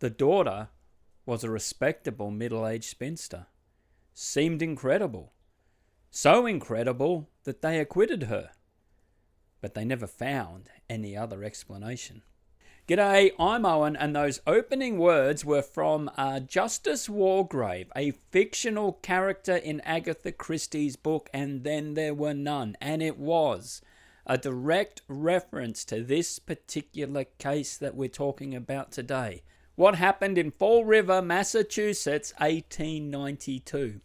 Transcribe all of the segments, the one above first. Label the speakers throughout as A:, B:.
A: The daughter was a respectable middle-aged spinster. Seemed incredible. So incredible that they acquitted her. But they never found any other explanation. G'day, I'm Owen, and those opening words were from Justice Wargrave, a fictional character in Agatha Christie's book, And Then There Were None. And it was a direct reference to this particular case that we're talking about today. What happened in Fall River, Massachusetts, 1892.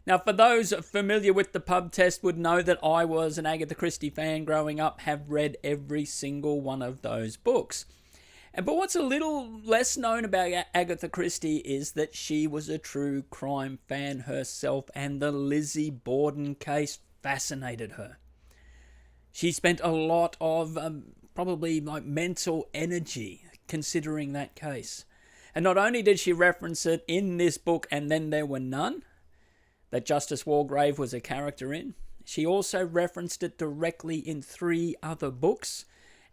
A: Now, for those familiar with the pub test would know that I was an Agatha Christie fan growing up, have read every single one of those books. But what's a little less known about Agatha Christie is that she was a true crime fan herself, and the Lizzie Borden case fascinated her. She spent a lot of probably mental energy considering that case. And not only did she reference it in this book, And Then There Were None, that Justice Wargrave was a character in, she also referenced it directly in 3 other books.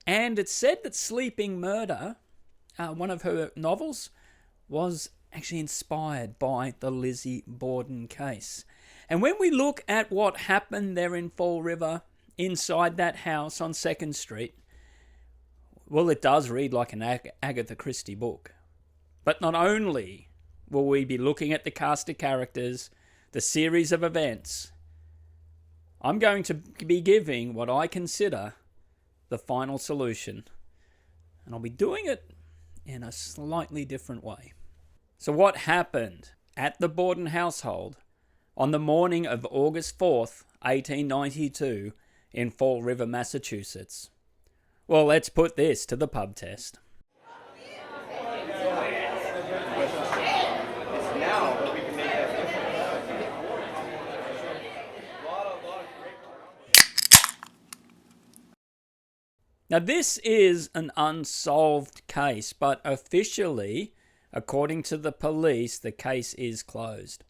A: And it's said that Sleeping Murder, one of her novels, was actually inspired by the Lizzie Borden case. And when we look at what happened there in Fall River, inside that house on 2nd Street, well, it does read like an Agatha Christie book. But not only will we be looking at the cast of characters, the series of events, I'm going to be giving what I consider the final solution. And I'll be doing it in a slightly different way. So what happened at the Borden household on the morning of August 4th, 1892 in Fall River, Massachusetts? Well, let's put this to the pub test. Now, this is an unsolved case, but officially, according to the police, the case is closed.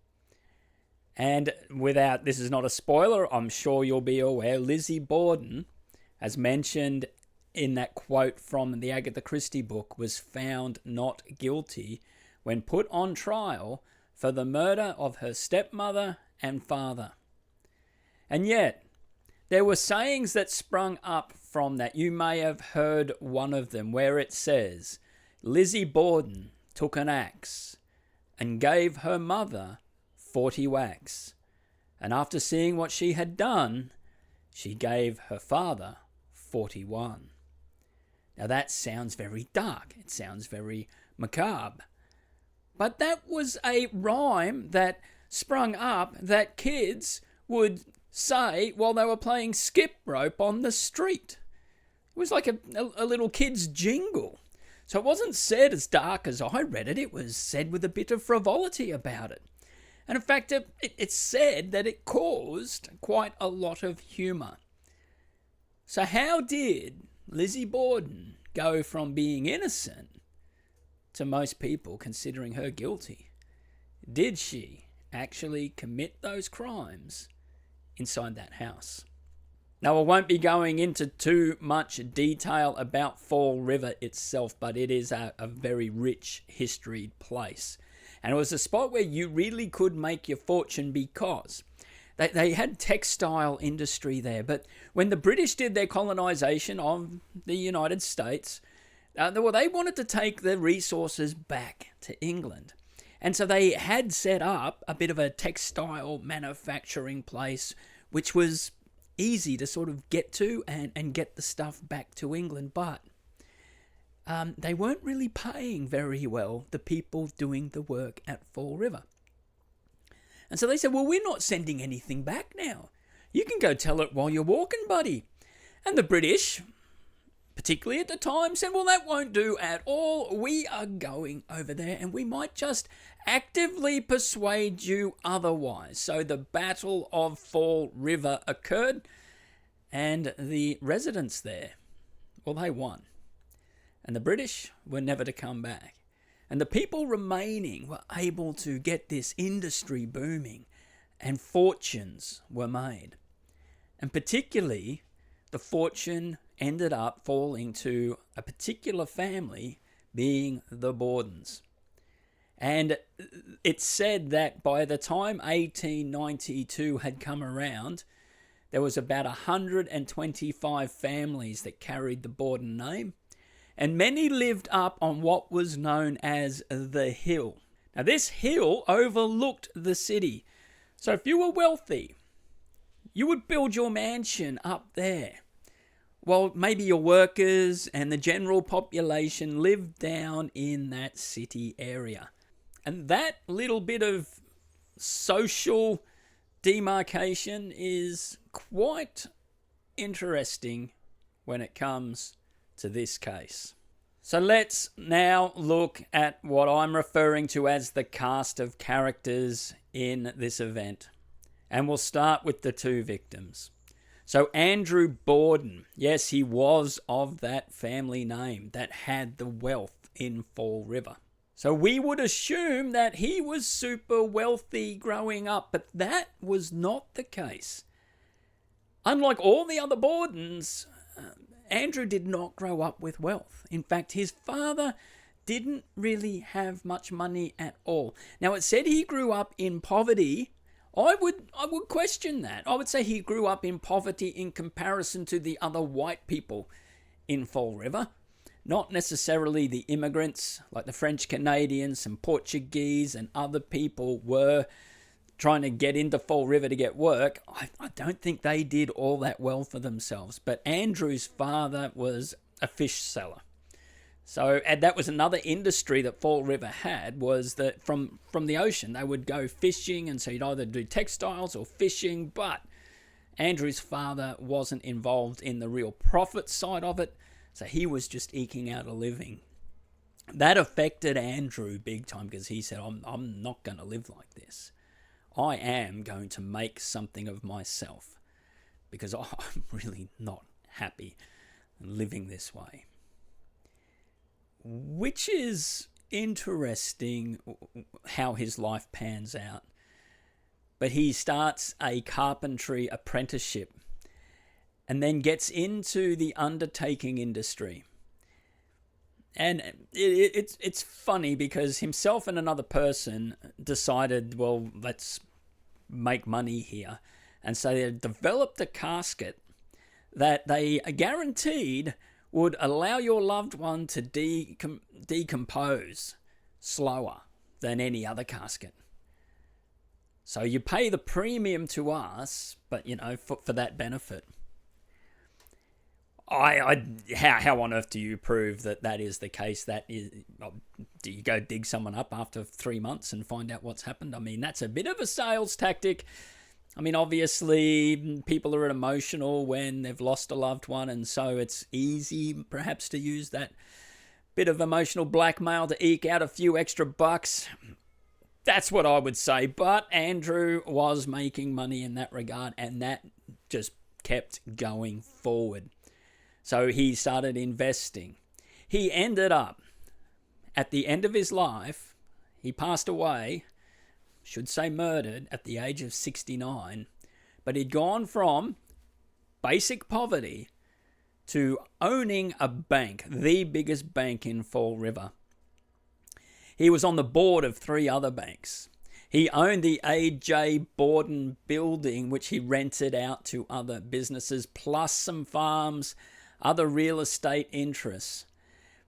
A: And this is not a spoiler, I'm sure you'll be aware, Lizzie Borden, as mentioned in that quote from the Agatha Christie book, was found not guilty when put on trial for the murder of her stepmother and father. And yet, there were sayings that sprung up from that. You may have heard one of them where it says, Lizzie Borden took an axe and gave her mother 40 whacks. And after seeing what she had done, she gave her father 41. Now that sounds very dark. It sounds very macabre. But that was a rhyme that sprung up that kids would say while they were playing skip rope on the street. It was like a little kid's jingle. So it wasn't said as dark as I read it. It was said with a bit of frivolity about it. And in fact, it's said that it caused quite a lot of humour. So how did Lizzie Borden go from being innocent to most people considering her guilty? Did she actually commit those crimes inside that house? Now, I won't be going into too much detail about Fall River itself, but it is a very rich historied place. And it was a spot where you really could make your fortune because they had textile industry there. But when the British did their colonisation of the United States, they wanted to take the resources back to England. And so they had set up a bit of a textile manufacturing place, which was easy to sort of get to and get the stuff back to England. But they weren't really paying very well the people doing the work at Fall River. And so they said, well, we're not sending anything back now. You can go tell it while you're walking, buddy. And the British, particularly at the time, said, well, that won't do at all. We are going over there and we might just actively persuade you otherwise. So the Battle of Fall River occurred and the residents there, well, they won. And the British were never to come back. And the people remaining were able to get this industry booming and fortunes were made. And particularly, the fortune ended up falling to a particular family being the Bordens. And it's said that by the time 1892 had come around, there was about 125 families that carried the Borden name, and many lived up on what was known as the hill. Now, this hill overlooked the city. So if you were wealthy, you would build your mansion up there. Well, maybe your workers and the general population lived down in that city area. And that little bit of social demarcation is quite interesting when it comes to this case. So let's now look at what I'm referring to as the cast of characters in this event. And we'll start with the two victims. So Andrew Borden, yes, he was of that family name that had the wealth in Fall River. So we would assume that he was super wealthy growing up, but that was not the case. Unlike all the other Bordens, Andrew did not grow up with wealth. In fact, his father didn't really have much money at all. Now, it said he grew up in poverty. I would question that. I would say he grew up in poverty in comparison to the other white people in Fall River. Not necessarily the immigrants like the French Canadians and Portuguese and other people were trying to get into Fall River to get work. I don't think they did all that well for themselves. But Andrew's father was a fish seller. So, and that was another industry that Fall River had, was that from the ocean, they would go fishing, and so you'd either do textiles or fishing, but Andrew's father wasn't involved in the real profit side of it, so he was just eking out a living. That affected Andrew big time, because he said, I'm not going to live like this. I am going to make something of myself, because I'm really not happy living this way. Which is interesting how his life pans out. But he starts a carpentry apprenticeship and then gets into the undertaking industry. And it's funny because himself and another person decided, well, let's make money here. And so they developed a casket that they guaranteed would allow your loved one to decompose slower than any other casket. So you pay the premium to us, but, for that benefit. How on earth do you prove that is the case? Do you go dig someone up after 3 months and find out what's happened? I mean, that's a bit of a sales tactic. I mean, obviously, people are emotional when they've lost a loved one, and so it's easy, perhaps, to use that bit of emotional blackmail to eke out a few extra bucks. That's what I would say. But Andrew was making money in that regard, and that just kept going forward. So he started investing. He ended up, at the end of his life, he passed away, should say murdered, at the age of 69. But he'd gone from basic poverty to owning a bank, the biggest bank in Fall River. He was on the board of 3 other banks. He owned the A.J. Borden building, which he rented out to other businesses, plus some farms, other real estate interests.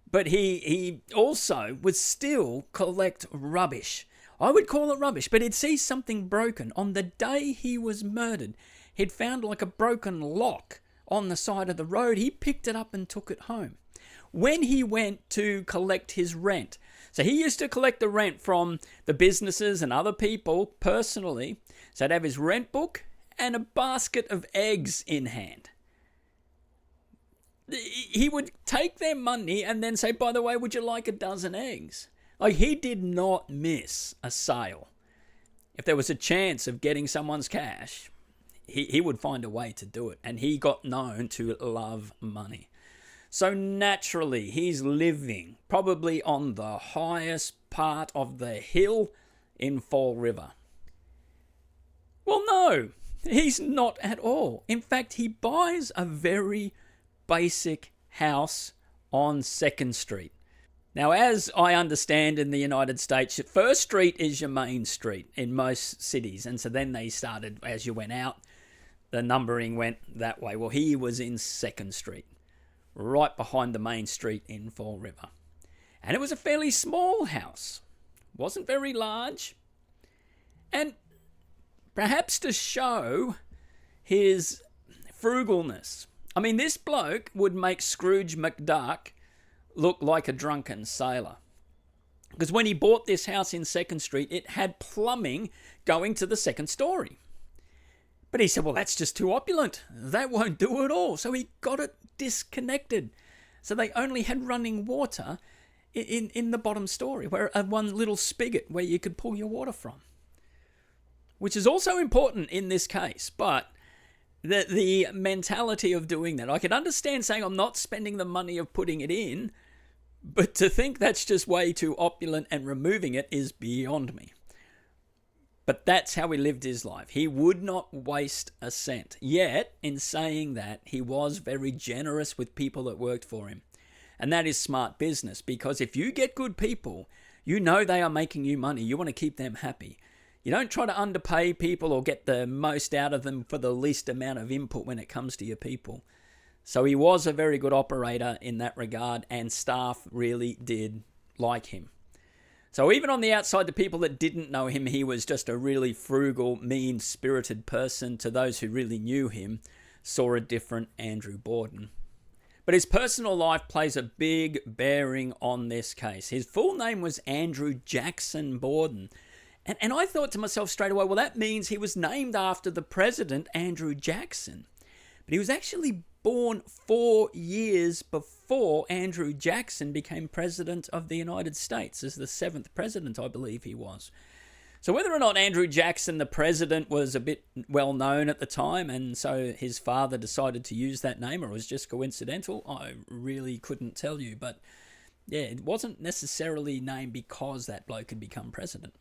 A: But he also would still collect rubbish. I would call it rubbish, but he'd see something broken. On the day he was murdered, he'd found like a broken lock on the side of the road. He picked it up and took it home. When he went to collect his rent, so he used to collect the rent from the businesses and other people personally, so he'd have his rent book and a basket of eggs in hand. He would take their money and then say, by the way, would you like a dozen eggs? Like, he did not miss a sale. If there was a chance of getting someone's cash, he would find a way to do it. And he got known to love money. So naturally, he's living probably on the highest part of the hill in Fall River. Well, no, he's not at all. In fact, he buys a very basic house on 2nd Street. Now, as I understand in the United States, First Street is your main street in most cities. And so then they started, as you went out, the numbering went that way. Well, he was in Second Street, right behind the main street in Fall River. And it was a fairly small house. Wasn't very large. And perhaps to show his frugalness. I mean, this bloke would make Scrooge McDuck look like a drunken sailor. Because when he bought this house in Second Street, it had plumbing going to the second story. But he said, well, that's just too opulent. That won't do it all. So he got it disconnected. So they only had running water in the bottom story, where one little spigot where you could pull your water from. Which is also important in this case, but the mentality of doing that. I could understand saying I'm not spending the money of putting it in, but to think that's just way too opulent and removing it is beyond me. But that's how he lived his life. He would not waste a cent. Yet, in saying that, he was very generous with people that worked for him. And that is smart business, because if you get good people, you know they are making you money. You want to keep them happy. You don't try to underpay people or get the most out of them for the least amount of input when it comes to your people. So he was a very good operator in that regard, and staff really did like him. So even on the outside, the people that didn't know him, he was just a really frugal, mean-spirited person. To those who really knew him, saw a different Andrew Borden. But his personal life plays a big bearing on this case. His full name was Andrew Jackson Borden. And I thought to myself straight away, well, that means he was named after the president, Andrew Jackson. But he was actually born 4 years before Andrew Jackson became president of the United States, as the 7th president, I believe he was. So whether or not Andrew Jackson, the president, was a bit well known at the time, and so his father decided to use that name, or it was just coincidental, I really couldn't tell you. But yeah, it wasn't necessarily named because that bloke had become president.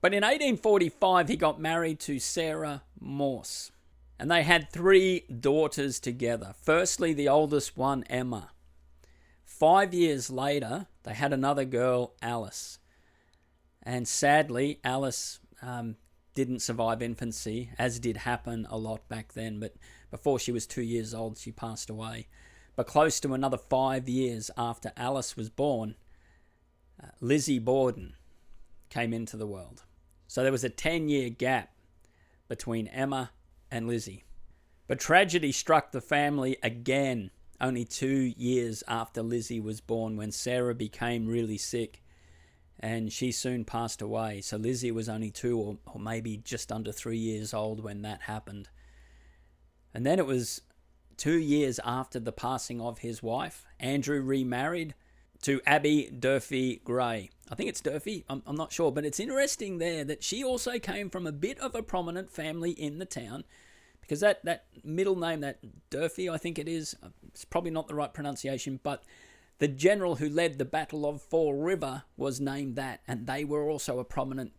A: But in 1845, he got married to Sarah Morse. And they had 3 daughters together. Firstly, the oldest one, Emma. 5 years later, they had another girl, Alice. And sadly, Alice didn't survive infancy, as did happen a lot back then. But before she was 2 years old, she passed away. But close to another 5 years after Alice was born, Lizzie Borden came into the world. So there was a 10-year gap between Emma and Lizzie. But tragedy struck the family again only 2 years after Lizzie was born, when Sarah became really sick and she soon passed away. So Lizzie was only 2 or maybe just under 3 years old when that happened. And then it was 2 years after the passing of his wife, Andrew remarried to Abby Durfee Gray. I think it's Durfee, I'm not sure, but it's interesting there that she also came from a bit of a prominent family in the town, because that middle name, that Durfee, I think it is, it's probably not the right pronunciation, but the general who led the Battle of Fall River was named that, and they were also a prominent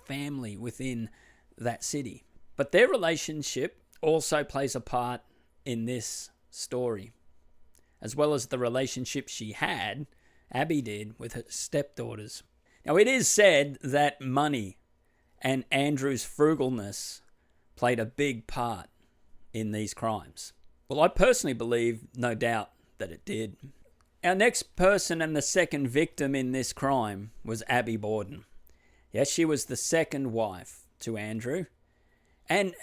A: family within that city. But their relationship also plays a part in this story, as well as the relationship she had, Abby did, with her stepdaughters. Now, it is said that money and Andrew's frugalness played a big part in these crimes. Well, I personally believe, no doubt, that it did. Our next person and the second victim in this crime was Abby Borden. Yes, she was the second wife to Andrew. And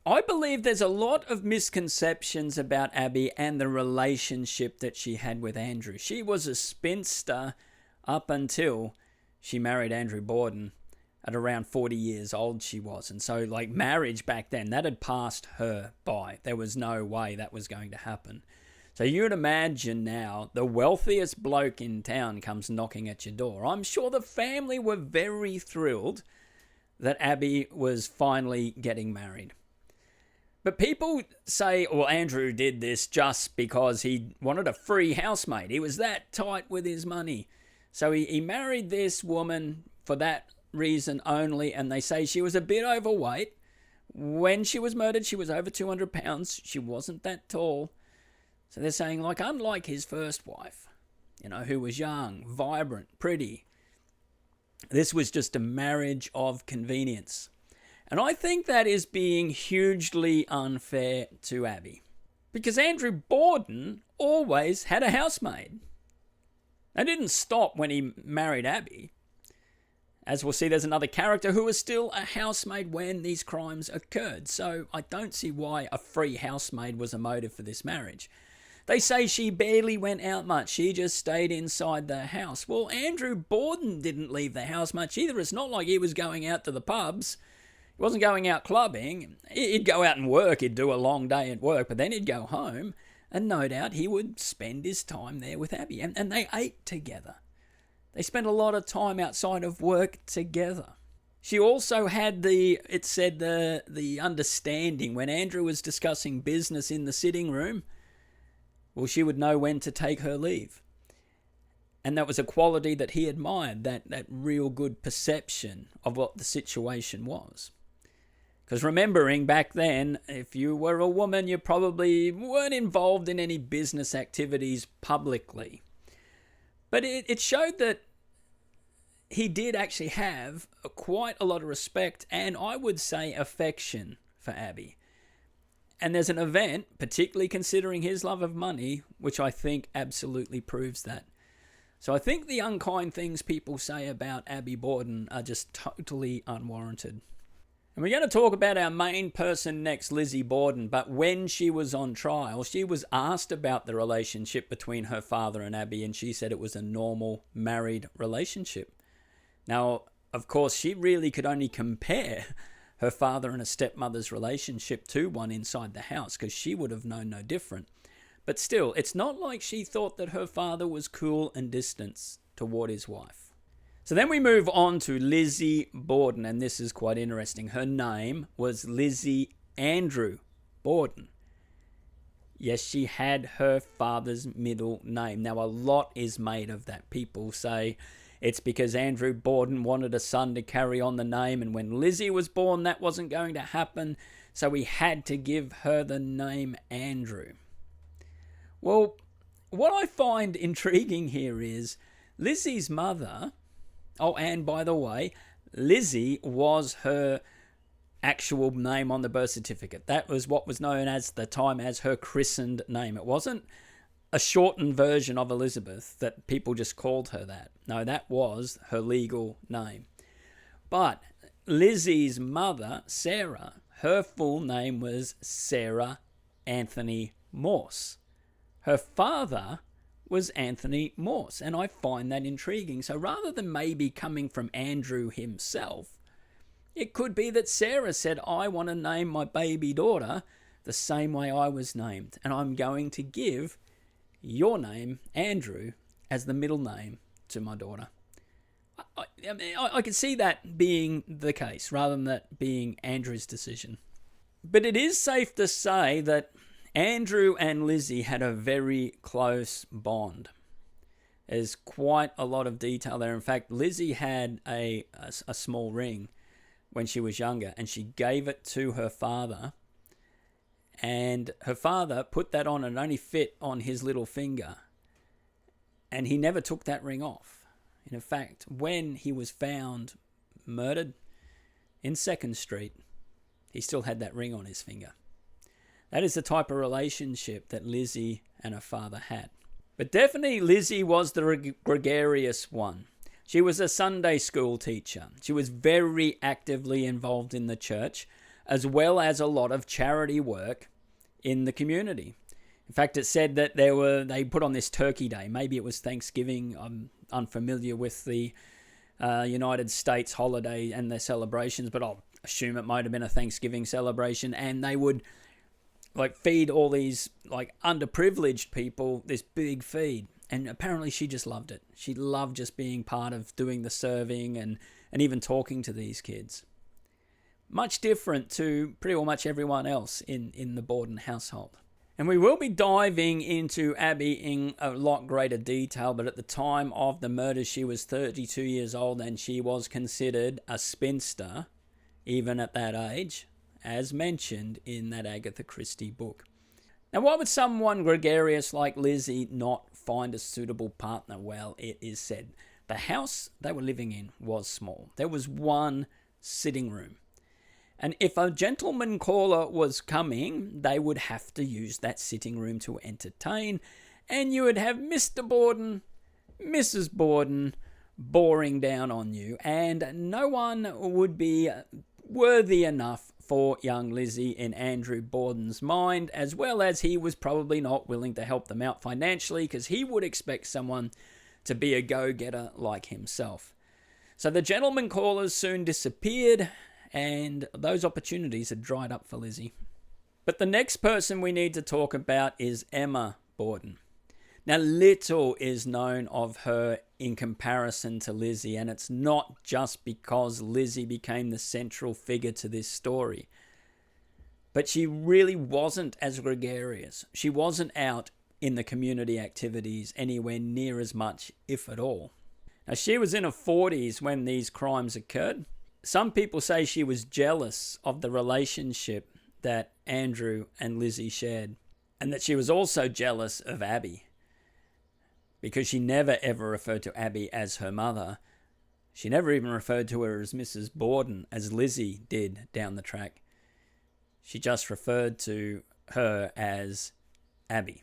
A: I believe there's a lot of misconceptions about Abby and the relationship that she had with Andrew. She was a spinster up until she married Andrew Borden. At around 40 years old she was. And so, like, marriage back then, that had passed her by. There was no way that was going to happen. So you'd imagine now the wealthiest bloke in town comes knocking at your door. I'm sure the family were very thrilled that Abby was finally getting married. But people say, well, Andrew did this just because he wanted a free housemate. He was that tight with his money. So he married this woman for that reason only, and they say she was a bit overweight. When she was murdered, she was over 200 pounds. She wasn't that tall. So they're saying, like, unlike his first wife, who was young, vibrant, pretty. This was just a marriage of convenience. And I think that is being hugely unfair to Abby. Because Andrew Borden always had a housemaid. That didn't stop when he married Abby. As we'll see, there's another character who was still a housemaid when these crimes occurred. So I don't see why a free housemaid was a motive for this marriage. They say she barely went out much. She just stayed inside the house. Well, Andrew Borden didn't leave the house much either. It's not like he was going out to the pubs. He wasn't going out clubbing. He'd go out and work. He'd do a long day at work, but then he'd go home. And no doubt he would spend his time there with Abby. And they ate together. They spent a lot of time outside of work together. She also had the understanding when Andrew was discussing business in the sitting room, well, she would know when to take her leave. And that was a quality that he admired, that real good perception of what the situation was. Because remembering back then, if you were a woman, you probably weren't involved in any business activities publicly. But it showed that he did actually have quite a lot of respect and, I would say, affection for Abby. And there's an event, particularly considering his love of money, which I think absolutely proves that. So I think the unkind things people say about Abby Borden are just totally unwarranted. And we're going to talk about our main person next, Lizzie Borden. But when she was on trial, she was asked about the relationship between her father and Abby, and she said it was a normal married relationship. Now, of course, she really could only compare her father and her stepmother's relationship to one inside the house, because she would have known no different. But still, it's not like she thought that her father was cool and distant toward his wife. So then we move on to Lizzie Borden, and this is quite interesting. Her name was Lizzie Andrew Borden. Yes, she had her father's middle name. Now, a lot is made of that. People say it's because Andrew Borden wanted a son to carry on the name, and when Lizzie was born, that wasn't going to happen, so he had to give her the name Andrew. Well, what I find intriguing here is Lizzie's mother, and by the way, Lizzie was her actual name on the birth certificate. That was what was known at the time as her christened name. It wasn't a shortened version of Elizabeth that people just called her that. No, that was her legal name. But Lizzie's mother, Sarah, her full name was Sarah Anthony Morse. Her father was Anthony Morse, and I find that intriguing. So rather than maybe coming from Andrew himself, it could be that Sarah said, I want to name my baby daughter the same way I was named, and I'm going to give your name, Andrew, as the middle name to my daughter. I can see that being the case, rather than that being Andrew's decision. But it is safe to say that Andrew and Lizzie had a very close bond. There's quite a lot of detail there. In fact, Lizzie had a small ring when she was younger, and she gave it to her father. And her father put that on and it only fit on his little finger. And he never took that ring off. And in fact, when he was found murdered in 2nd Street, he still had that ring on his finger. That is the type of relationship that Lizzie and her father had. But definitely Lizzie was the gregarious one. She was a Sunday school teacher. She was very actively involved in the church, as well as a lot of charity work in the community. In fact, it said that they put on this Turkey Day. Maybe it was Thanksgiving. I'm unfamiliar with the United States holiday and their celebrations, but I'll assume it might have been a Thanksgiving celebration. And they would feed all these underprivileged people this big feed. And apparently she just loved it. She loved just being part of doing the serving and even talking to these kids. Much different to pretty well much everyone else in the Borden household. And we will be diving into Abby in a lot greater detail, but at the time of the murder, she was 32 years old and she was considered a spinster, even at that age, as mentioned in that Agatha Christie book. Now, why would someone gregarious like Lizzie not find a suitable partner, well, it is said the house they were living in was small. There was one sitting room. And if a gentleman caller was coming, they would have to use that sitting room to entertain. And you would have Mr. Borden, Mrs. Borden boring down on you. And no one would be worthy enough for young Lizzie in Andrew Borden's mind, as well as he was probably not willing to help them out financially because he would expect someone to be a go-getter like himself. So the gentleman callers soon disappeared, and those opportunities had dried up for Lizzie. But the next person we need to talk about is Emma Borden. Now, little is known of her in comparison to Lizzie, and it's not just because Lizzie became the central figure to this story. But she really wasn't as gregarious. She wasn't out in the community activities anywhere near as much, if at all. Now, she was in her 40s when these crimes occurred. Some people say she was jealous of the relationship that Andrew and Lizzie shared, and that she was also jealous of Abby, because she never ever referred to Abby as her mother. She never even referred to her as Mrs. Borden, as Lizzie did down the track. She just referred to her as Abby,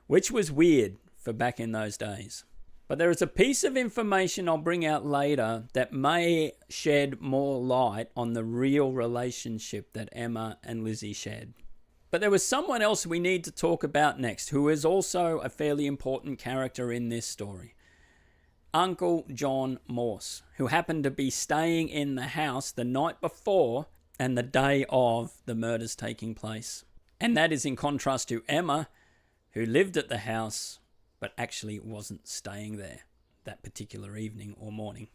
A: which was weird for back in those days. But there is a piece of information I'll bring out later that may shed more light on the real relationship that Emma and Lizzie shared. But there was someone else we need to talk about next, who is also a fairly important character in this story. Uncle John Morse, who happened to be staying in the house the night before and the day of the murders taking place. And that is in contrast to Emma, who lived at the house but actually wasn't staying there that particular evening or morning.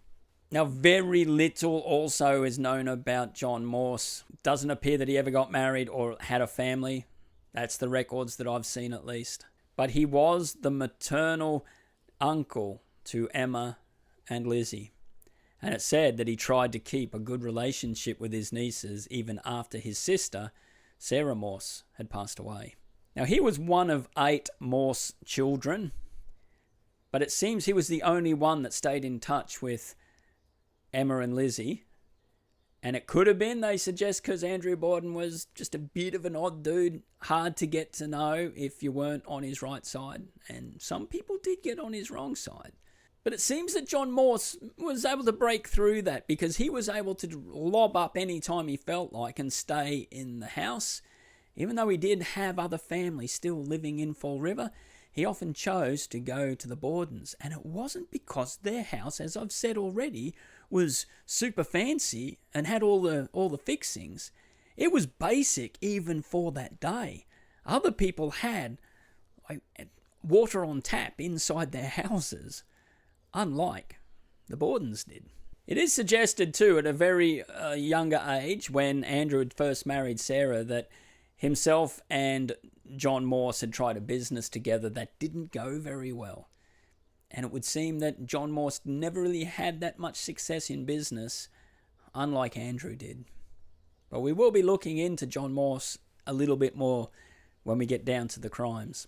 A: Now, very little also is known about John Morse. Doesn't appear that he ever got married or had a family. That's the records that I've seen, at least. But he was the maternal uncle to Emma and Lizzie. And it's said that he tried to keep a good relationship with his nieces even after his sister, Sarah Morse, had passed away. Now, he was one of 8 Morse children, but it seems he was the only one that stayed in touch with Emma and Lizzie. And it could have been, they suggest, because Andrew Borden was just a bit of an odd dude, hard to get to know if you weren't on his right side. And some people did get on his wrong side. But it seems that John Morse was able to break through that, because he was able to lob up any time he felt like and stay in the house. Even though he did have other families still living in Fall River, he often chose to go to the Bordens. And it wasn't because their house, as I've said already, was super fancy and had all the fixings. It was basic even for that day. Other people had water on tap inside their houses, unlike the Bordens did. It is suggested too at a very younger age, when Andrew had first married Sarah, that himself and John Morse had tried a business together that didn't go very well. And it would seem that John Morse never really had that much success in business, unlike Andrew did. But we will be looking into John Morse a little bit more when we get down to the crimes.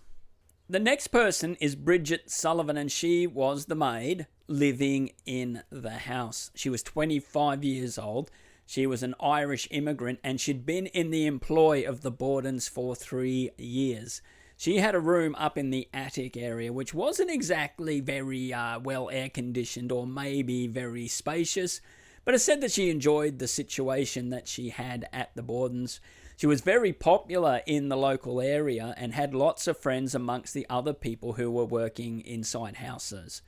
A: The next person is Bridget Sullivan, and she was the maid living in the house. She was 25 years old. She was an Irish immigrant, and she'd been in the employ of the Bordens for 3 years. She had a room up in the attic area, which wasn't exactly very well air-conditioned or maybe very spacious, but it said that she enjoyed the situation that she had at the Bordens. She was very popular in the local area and had lots of friends amongst the other people who were working inside houses.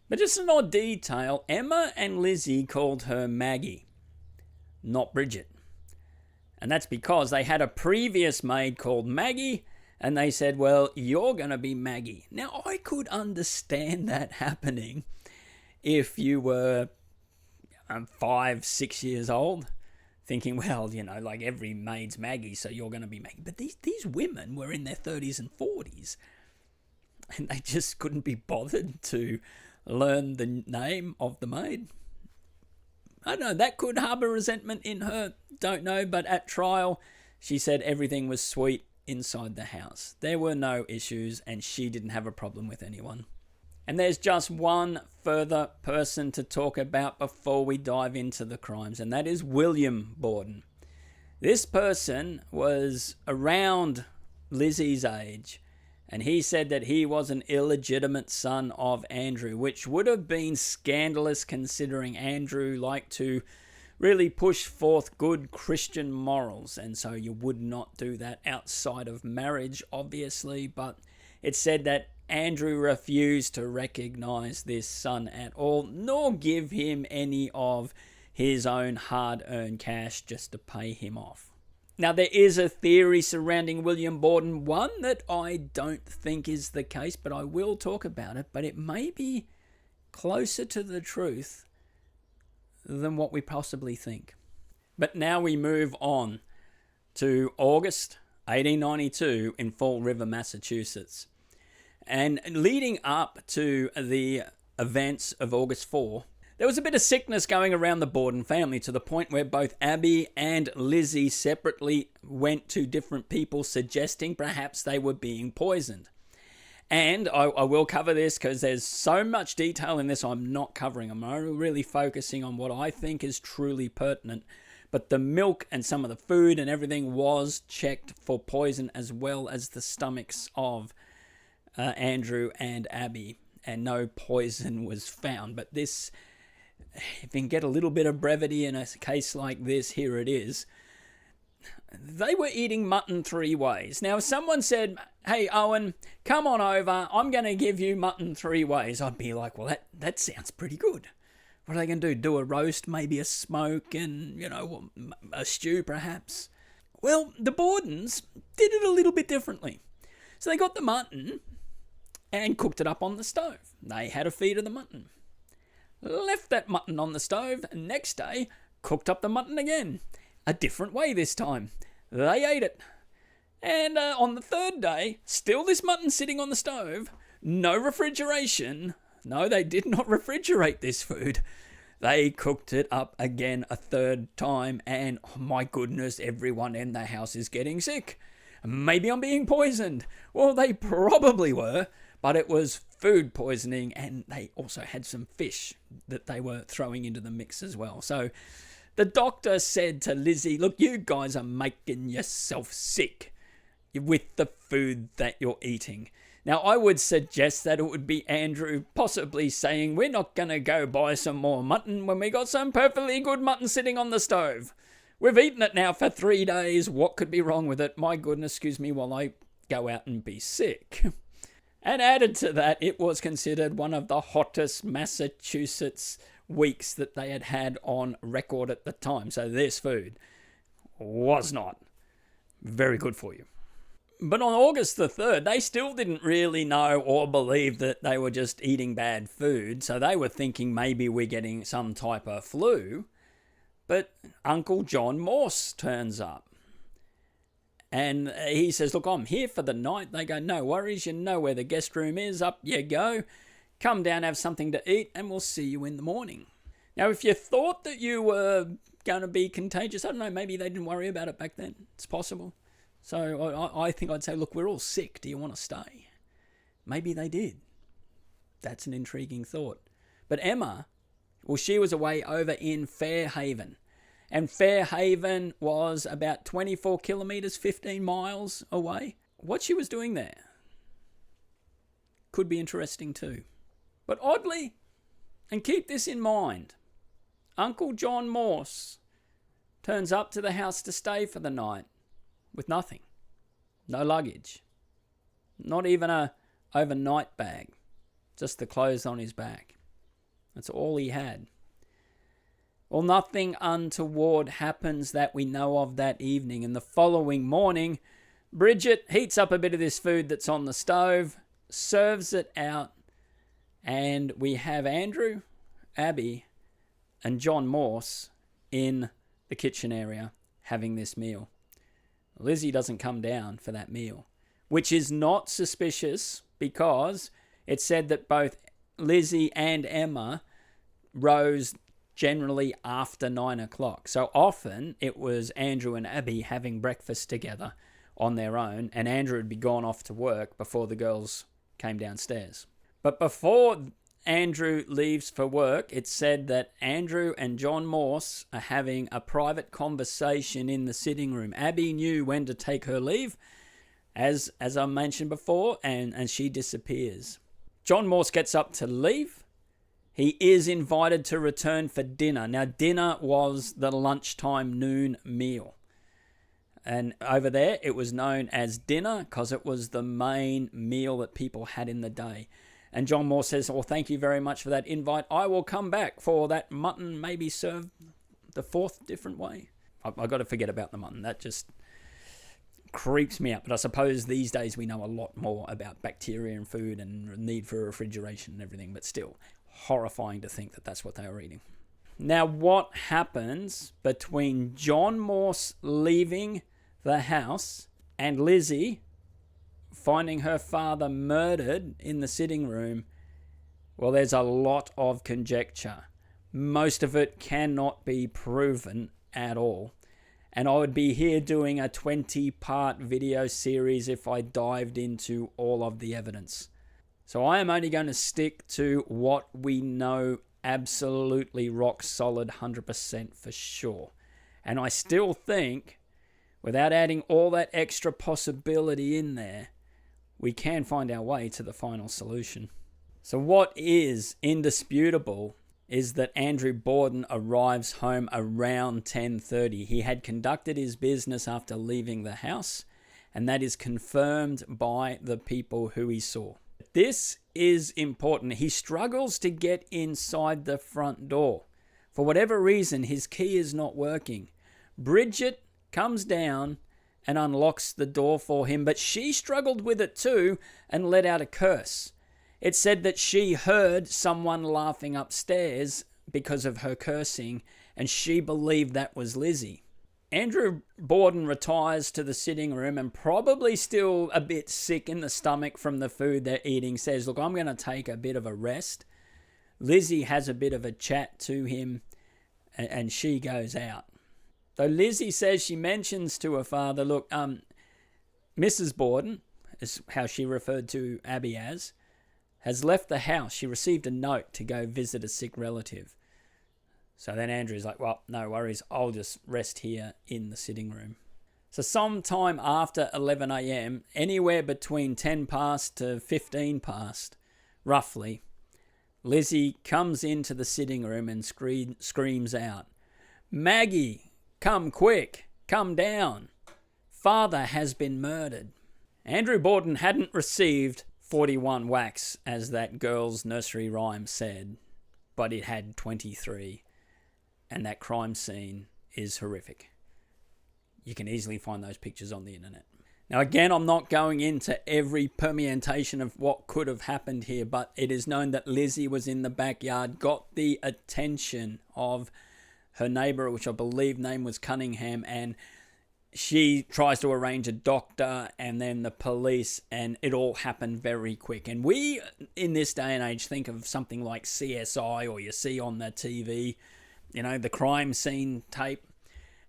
A: But just an odd detail, Emma and Lizzie called her Maggie, not Bridget. And that's because they had a previous maid called Maggie, and they said, well, you're going to be Maggie. Now, I could understand that happening if you were 5, 6 years old, thinking, well, like every maid's Maggie, so you're going to be Maggie. But these women were in their 30s and 40s, and they just couldn't be bothered to learn the name of the maid. I don't know, that could harbour resentment in her, don't know, but at trial, she said everything was sweet inside the house. There were no issues, and she didn't have a problem with anyone. And there's just one further person to talk about before we dive into the crimes, and that is William Borden. This person was around Lizzie's age, and he said that he was an illegitimate son of Andrew, which would have been scandalous considering Andrew liked to really push forth good Christian morals, and so you would not do that outside of marriage, obviously, but it said that Andrew refused to recognize this son at all, nor give him any of his own hard-earned cash just to pay him off. Now, there is a theory surrounding William Borden, one that I don't think is the case, but I will talk about it, but it may be closer to the truth than what we possibly think. But now we move on to August 1892 in Fall River, Massachusetts. And leading up to the events of August 4, there was a bit of sickness going around the Borden family to the point where both Abby and Lizzie separately went to different people suggesting perhaps they were being poisoned. And I will cover this because there's so much detail in this I'm not covering. I'm really focusing on what I think is truly pertinent. But the milk and some of the food and everything was checked for poison, as well as the stomachs of Andrew and Abby. And no poison was found. But this, if you can get a little bit of brevity in a case like this, here it is. They were eating mutton 3 ways. Now, if someone said, hey, Owen, come on over, I'm going to give you mutton 3 ways, I'd be like, well, that sounds pretty good. What are they going to do? Do a roast, maybe a smoke, and, a stew perhaps? Well, the Bordens did it a little bit differently. So they got the mutton and cooked it up on the stove. They had a feed of the mutton. Left that mutton on the stove, and next day cooked up the mutton again. A different way this time. They ate it. And on the 3rd day, still this mutton sitting on the stove, no refrigeration. No, they did not refrigerate this food. They cooked it up again a 3rd time, and oh my goodness, everyone in the house is getting sick. Maybe I'm being poisoned. Well, they probably were, but it was food poisoning, and they also had some fish that they were throwing into the mix as well. So the doctor said to Lizzie, look, you guys are making yourself sick with the food that you're eating. Now, I would suggest that it would be Andrew possibly saying, we're not going to go buy some more mutton when we got some perfectly good mutton sitting on the stove. We've eaten it now for 3 days. What could be wrong with it? My goodness, excuse me while I go out and be sick. And added to that, it was considered one of the hottest Massachusetts weeks that they had had on record at the time. So this food was not very good for you. But on August the 3rd, they still didn't really know or believe that they were just eating bad food. So they were thinking maybe we're getting some type of flu. But Uncle John Morse turns up. And he says, look, I'm here for the night. They go, no worries, you know where the guest room is. Up you go. Come down, have something to eat, and we'll see you in the morning. Now, if you thought that you were going to be contagious, I don't know, maybe they didn't worry about it back then. It's possible. So I think I'd say, look, we're all sick. Do you want to stay? Maybe they did. That's an intriguing thought. But Emma, well, she was away over in Fairhaven. And Fairhaven was about 24 kilometres, 15 miles away. What she was doing there could be interesting too. But oddly, and keep this in mind, Uncle John Morse turns up to the house to stay for the night with nothing. No luggage. Not even a overnight bag. Just the clothes on his back. That's all he had. Well, nothing untoward happens that we know of that evening. And the following morning, Bridget heats up a bit of this food that's on the stove, serves it out, and we have Andrew, Abby, and John Morse in the kitchen area having this meal. Lizzie doesn't come down for that meal, which is not suspicious because it said that both Lizzie and Emma rose generally after 9 o'clock. So often it was Andrew and Abby having breakfast together on their own, and Andrew had been gone off to work before the girls came downstairs. But before Andrew leaves for work, it's said that Andrew and John Morse are having a private conversation in the sitting room. Abby knew when to take her leave, as I mentioned before, and she disappears. John Morse gets up to leave. He is invited to return for dinner. Now, dinner was the lunchtime noon meal. And over there, it was known as dinner because it was the main meal that people had in the day. And John Moore says, well, thank you very much for that invite. I will come back for that mutton, maybe served the fourth different way. I've got to forget about the mutton. That just creeps me out. But I suppose these days we know a lot more about bacteria in food and need for refrigeration and everything. But still, horrifying to think that that's what they were eating. Now, what happens between John Morse leaving the house and Lizzie finding her father murdered in the sitting room? Well, there's a lot of conjecture. Most of it cannot be proven at all. And I would be here doing a 20-part video series if I dived into all of the evidence. So I am only going to stick to what we know absolutely rock solid 100% for sure. And I still think, without adding all that extra possibility in there, we can find our way to the final solution. So what is indisputable is that Andrew Borden arrives home around 10:30. He had conducted his business after leaving the house, and that is confirmed by the people who he saw. This is important. He struggles to get inside the front door. For whatever reason, his key is not working. Bridget comes down and unlocks the door for him, but she struggled with it too and let out a curse. It said that she heard someone laughing upstairs because of her cursing, and she believed that was Lizzie. Andrew Borden retires to the sitting room and, probably still a bit sick in the stomach from the food they're eating, says, look, I'm going to take a bit of a rest. Lizzie has a bit of a chat to him, and she goes out. So Lizzie says, she mentions to her father, look, Mrs. Borden, is how she referred to Abby as, has left the house. She received a note to go visit a sick relative. So then Andrew's like, well, no worries, I'll just rest here in the sitting room. So sometime after 11 a.m., anywhere between 10 past to 15 past, roughly, Lizzie comes into the sitting room and screams out, Maggie, come quick, come down. Father has been murdered. Andrew Borden hadn't received 41 whacks, as that girl's nursery rhyme said, but it had 23. And that crime scene is horrific. You can easily find those pictures on the internet. Now, again, I'm not going into every permutation of what could have happened here, but it is known that Lizzie was in the backyard, got the attention of her neighbour, which I believe name was Cunningham, and she tries to arrange a doctor and then the police, and it all happened very quick. And we, in this day and age, think of something like CSI, or you see on the TV, you know, the crime scene tape,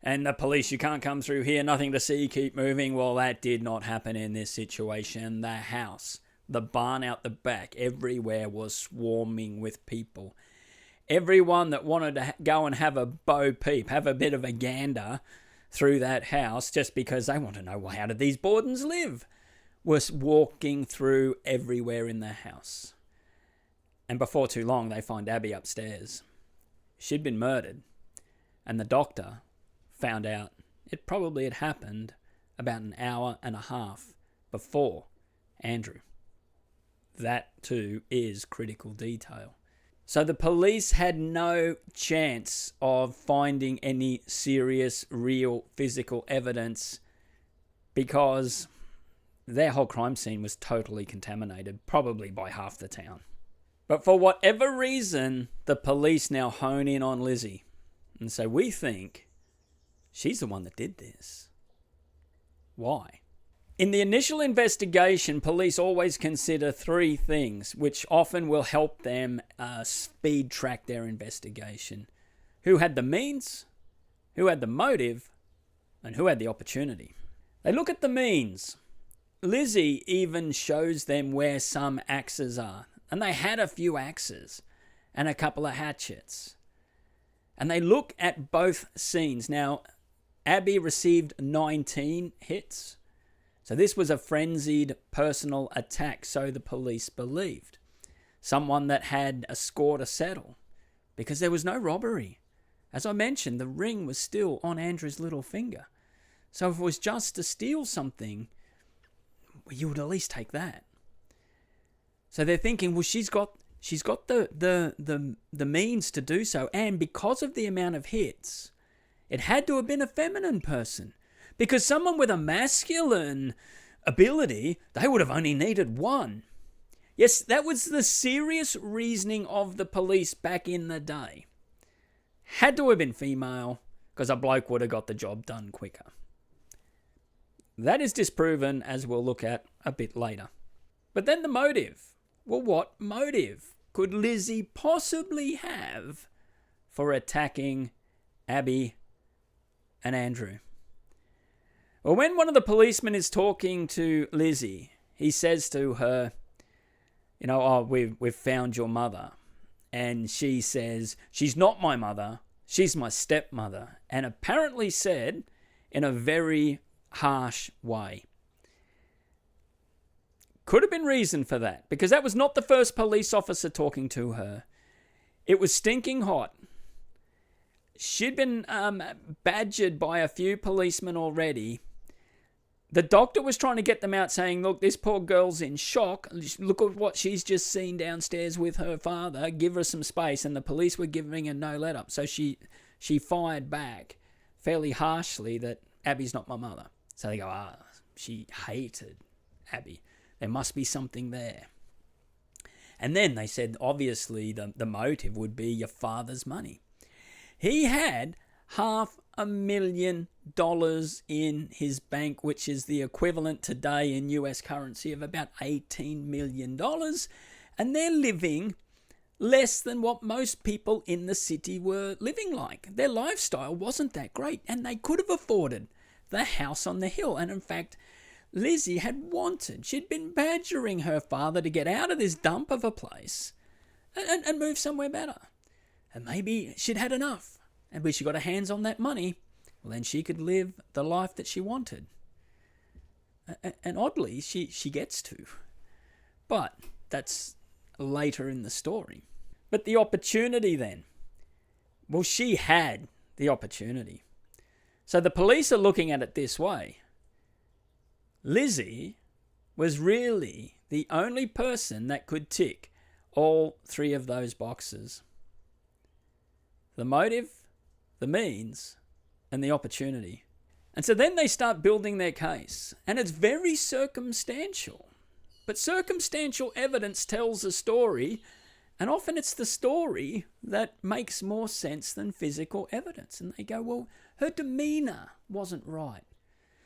A: and the police, you can't come through here, nothing to see, keep moving. Well, that did not happen in this situation. The house, the barn out the back, everywhere was swarming with people. Everyone that wanted to go and have a bo peep, have a bit of a gander through that house, just because they want to know, well, how did these Bordens live, was walking through everywhere in the house. And before too long, they find Abby upstairs. She'd been murdered, and the doctor found out it probably had happened about an hour and a half before Andrew. That too is critical detail. So the police had no chance of finding any serious, real, physical evidence because their whole crime scene was totally contaminated, probably by half the town. But for whatever reason, the police now hone in on Lizzie and say, we think she's the one that did this. Why? In the initial investigation, police always consider three things, which often will help them speed track their investigation. Who had the means, who had the motive, and who had the opportunity. They look at the means. Lizzie even shows them where some axes are. And they had a few axes and a couple of hatchets. And they look at both scenes. Now, Abby received 19 hits. So this was a frenzied personal attack, so the police believed. Someone that had a score to settle, because there was no robbery. As I mentioned, the ring was still on Andrew's little finger. So if it was just to steal something, you would at least take that. So they're thinking, well, she's got the means to do so, and because of the amount of hits, it had to have been a feminine person. Because someone with a masculine ability, they would have only needed one. Yes, that was the serious reasoning of the police back in the day. Had to have been female, because a bloke would have got the job done quicker. That is disproven, as we'll look at a bit later. But then the motive. Well, what motive could Lizzie possibly have for attacking Abby and Andrew? Well, when one of the policemen is talking to Lizzie, he says to her, we've found your mother. And she says, she's not my mother, she's my stepmother. And apparently said in a very harsh way. Could have been reason for that, because that was not the first police officer talking to her. It was stinking hot. She'd been badgered by a few policemen already. The doctor was trying to get them out, saying, look, this poor girl's in shock. Look at what she's just seen downstairs with her father. Give her some space. And the police were giving her no let up. So she fired back fairly harshly that Abby's not my mother. So they go, she hated Abby. There must be something there. And then they said, obviously, the motive would be your father's money. He had $500,000 in his bank, which is the equivalent today in US currency of about $18 million. And they're living less than what most people in the city were living like. Their lifestyle wasn't that great, and they could have afforded the house on the hill. And in fact, Lizzie she'd been badgering her father to get out of this dump of a place and move somewhere better. And maybe she'd had enough. And when she got her hands on that money, well, then she could live the life that she wanted. And oddly, she gets to. But that's later in the story. But the opportunity then. Well, she had the opportunity. So the police are looking at it this way. Lizzie was really the only person that could tick all three of those boxes. The motive, the means, and the opportunity. And so then they start building their case. And it's very circumstantial. But circumstantial evidence tells a story, and often it's the story that makes more sense than physical evidence. And they go, well, her demeanor wasn't right.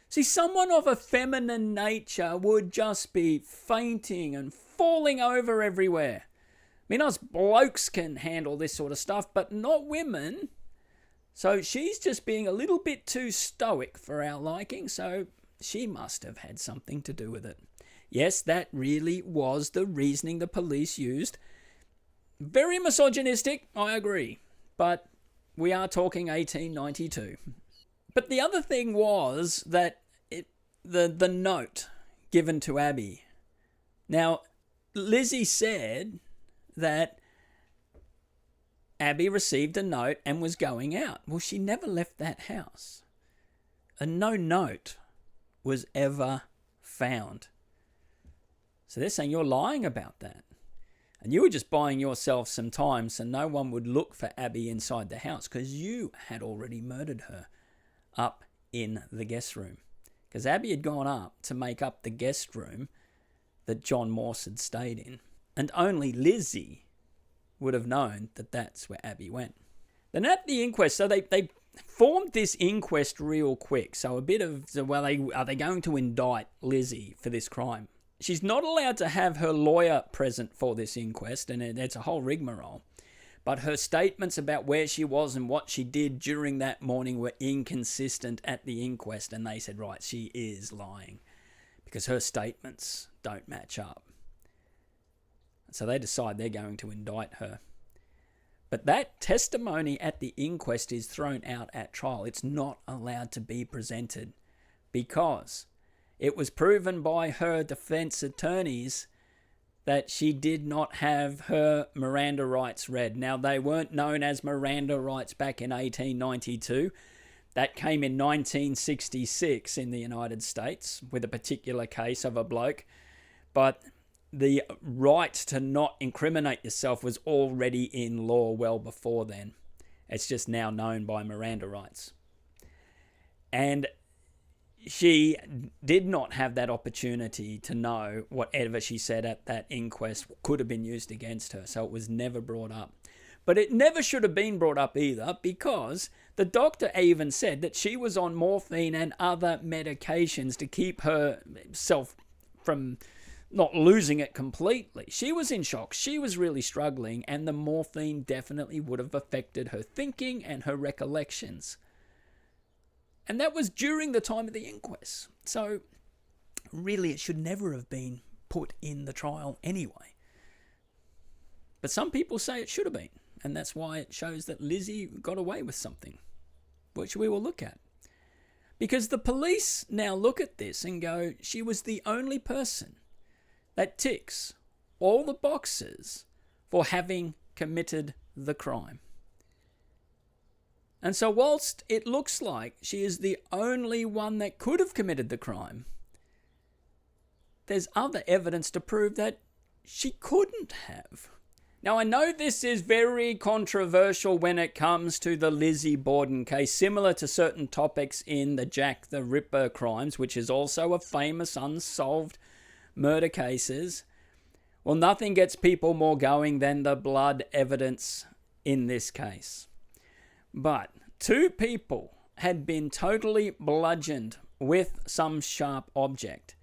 A: See, someone of a feminine nature would just be fainting and falling over everywhere. I mean, us blokes can handle this sort of stuff, but not women. So she's just being a little bit too stoic for our liking, so she must have had something to do with it. Yes, that really was the reasoning the police used. Very misogynistic, I agree, but we are talking 1892. But the other thing was that the note given to Abby. Now, Lizzie said that Abby received a note and was going out. Well, she never left that house. And no note was ever found. So they're saying you're lying about that. And you were just buying yourself some time so no one would look for Abby inside the house because you had already murdered her up in the guest room. Because Abby had gone up to make up the guest room that John Morse had stayed in. And only Lizzie would have known that that's where Abby went. Then at the inquest, so they formed this inquest real quick. So a bit of, well, are they going to indict Lizzie for this crime? She's not allowed to have her lawyer present for this inquest, and it's a whole rigmarole. but her statements about where she was and what she did during that morning were inconsistent at the inquest, and they said, right, she is lying because her statements don't match up. So they decide they're going to indict her. But that testimony at the inquest is thrown out at trial. It's not allowed to be presented because it was proven by her defense attorneys that she did not have her Miranda rights read. Now, they weren't known as Miranda rights back in 1892. That came in 1966 in the United States with a particular case of a bloke. But the right to not incriminate yourself was already in law well before then. It's just now known by Miranda rights. And she did not have that opportunity to know whatever she said at that inquest could have been used against her, so it was never brought up. But it never should have been brought up either, because the doctor even said that she was on morphine and other medications to keep herself from not losing it completely. She was in shock. She was really struggling, and the morphine definitely would have affected her thinking and her recollections. And that was during the time of the inquest. So really, it should never have been put in the trial anyway. But some people say it should have been. And that's why it shows that Lizzie got away with something, which we will look at. Because the police now look at this and go, she was the only person that ticks all the boxes for having committed the crime. And so whilst it looks like she is the only one that could have committed the crime, there's other evidence to prove that she couldn't have. Now, I know this is very controversial when it comes to the Lizzie Borden case, similar to certain topics in the Jack the Ripper crimes, which is also a famous unsolved murder cases. Well, nothing gets people more going than the blood evidence in this case. But two people had been totally bludgeoned with some sharp object.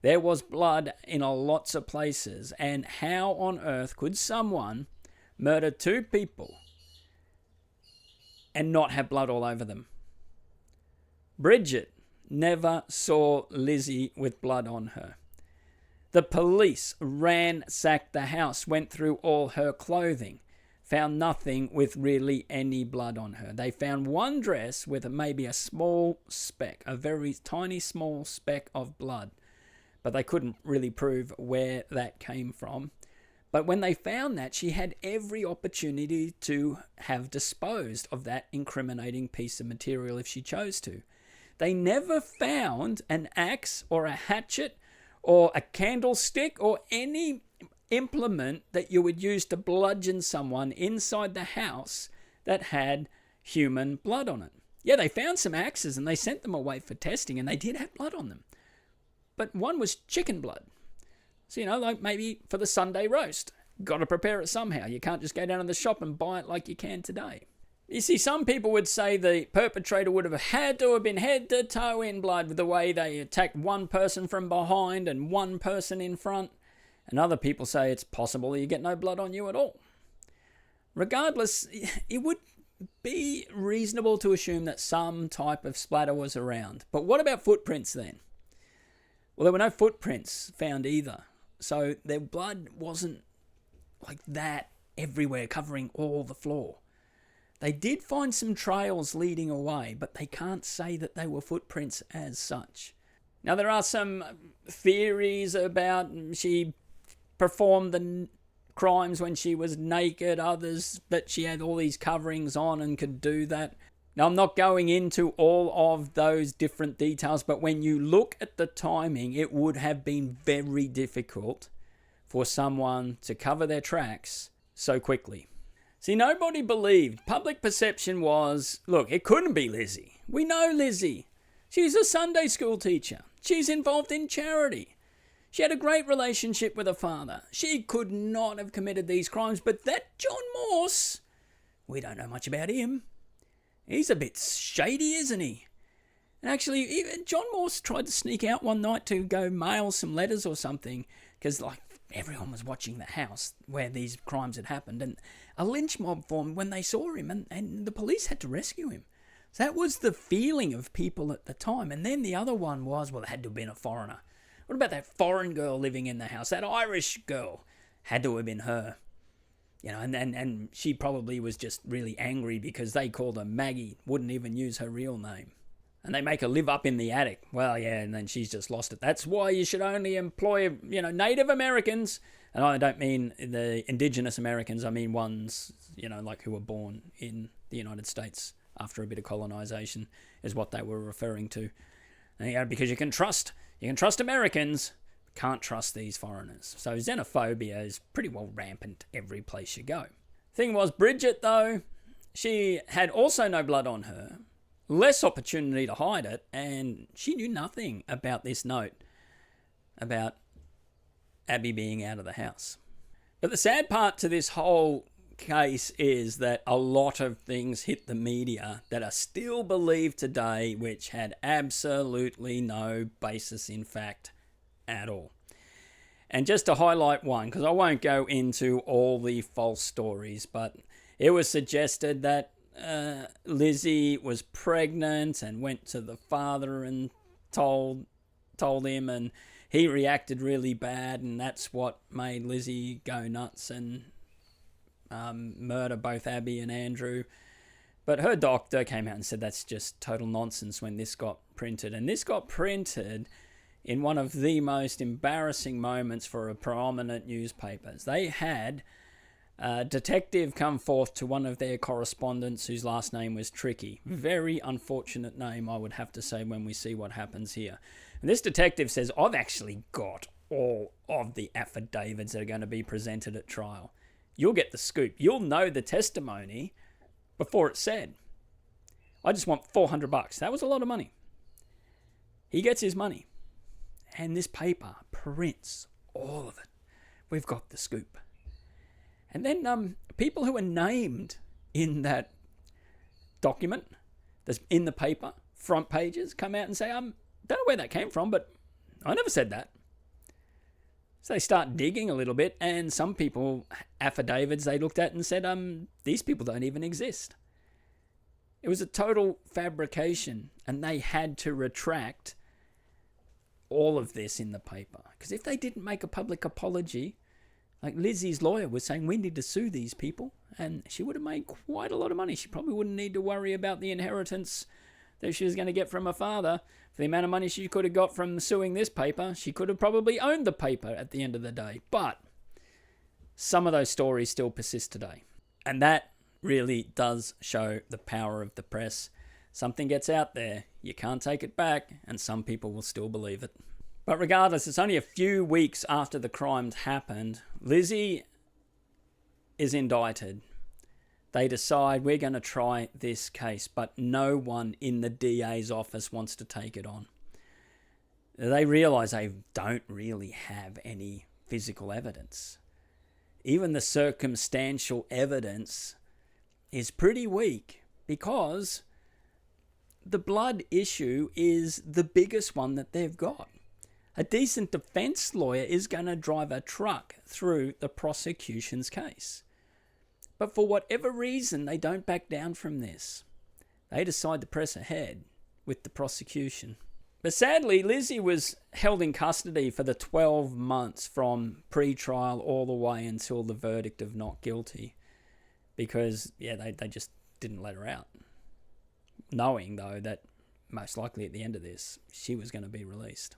A: There was blood in lots of places, and how on earth could someone murder two people and not have blood all over them? Bridget never saw Lizzie with blood on her. The police ransacked the house, went through all her clothing, found nothing with really any blood on her. They found one dress with maybe a small speck, a very tiny small speck of blood, but they couldn't really prove where that came from. But when they found that, she had every opportunity to have disposed of that incriminating piece of material if she chose to. They never found an axe or a hatchet or a candlestick or any implement that you would use to bludgeon someone inside the house that had human blood on it. Yeah, they found some axes and they sent them away for testing, and they did have blood on them. But one was chicken blood. So, like maybe for the Sunday roast. Got to prepare it somehow. You can't just go down to the shop and buy it like you can today. You see, some people would say the perpetrator would have had to have been head to toe in blood with the way they attacked one person from behind and one person in front. And other people say it's possible you get no blood on you at all. Regardless, it would be reasonable to assume that some type of splatter was around. But what about footprints then? Well, there were no footprints found either. So their blood wasn't like that everywhere, covering all the floor. They did find some trails leading away, but they can't say that they were footprints as such. Now, there are some theories about she performed the crimes when she was naked, others that she had all these coverings on and could do that. Now, I'm not going into all of those different details, but when you look at the timing, it would have been very difficult for someone to cover their tracks so quickly. See, nobody believed. Public perception was, look, it couldn't be Lizzie. We know Lizzie. She's a Sunday school teacher. She's involved in charity. She had a great relationship with her father. She could not have committed these crimes, but that John Morse, we don't know much about him. He's a bit shady, isn't he? And actually, even John Morse tried to sneak out one night to go mail some letters or something, because everyone was watching the house where these crimes had happened, and a lynch mob formed when they saw him, and the police had to rescue him. So that was the feeling of people at the time. And then the other one was, well, it had to have been a foreigner. What about that foreign girl living in the house? That Irish girl had to have been her. You know, and she probably was just really angry because they called her Maggie, wouldn't even use her real name. And they make her live up in the attic. Well, yeah, and then she's just lost it. That's why you should only employ, Native Americans. And I don't mean the indigenous Americans. I mean ones, like who were born in the United States after a bit of colonization is what they were referring to. And, because you can trust Americans, can't trust these foreigners. So xenophobia is pretty well rampant every place you go. Thing was, Bridget, though, she had also no blood on her, less opportunity to hide it, and she knew nothing about this note about Abby being out of the house. But the sad part to this whole case is that a lot of things hit the media that are still believed today, which had absolutely no basis in fact at all. And just to highlight one, because I won't go into all the false stories, but it was suggested that Lizzie was pregnant and went to the father and told him, and he reacted really bad, and that's what made Lizzie go nuts and murder both Abby and Andrew. But her doctor came out and said that's just total nonsense when this got printed. And this got printed in one of the most embarrassing moments for a prominent newspapers. They had a detective come forth to one of their correspondents whose last name was Tricky. Very unfortunate name, I would have to say, when we see what happens here. And this detective says, I've actually got all of the affidavits that are going to be presented at trial. You'll get the scoop. You'll know the testimony before it's said. I just want $400. That was a lot of money. He gets his money. And this paper prints all of it. We've got the scoop. And then people who are named in that document that's in the paper, front pages, come out and say, don't know where that came from, but I never said that. So they start digging a little bit, and some people, affidavits they looked at and said, these people don't even exist. It was a total fabrication, and they had to retract all of this in the paper. Because if they didn't make a public apology, like Lizzie's lawyer was saying, we need to sue these people, and she would have made quite a lot of money. She probably wouldn't need to worry about the inheritance that she was going to get from her father. For the amount of money she could have got from suing this paper, she could have probably owned the paper at the end of the day. But some of those stories still persist today. And that really does show the power of the press. Something gets out there, you can't take it back, and some people will still believe it. But regardless, it's only a few weeks after the crimes happened. Lizzie is indicted. They decide, we're going to try this case, but no one in the DA's office wants to take it on. They realise they don't really have any physical evidence. Even the circumstantial evidence is pretty weak because the blood issue is the biggest one that they've got. A decent defence lawyer is going to drive a truck through the prosecution's case. But for whatever reason, they don't back down from this. They decide to press ahead with the prosecution. But sadly, Lizzie was held in custody for the 12 months from pre-trial all the way until the verdict of not guilty. Because, they just didn't let her out. Knowing, though, that most likely at the end of this, she was going to be released.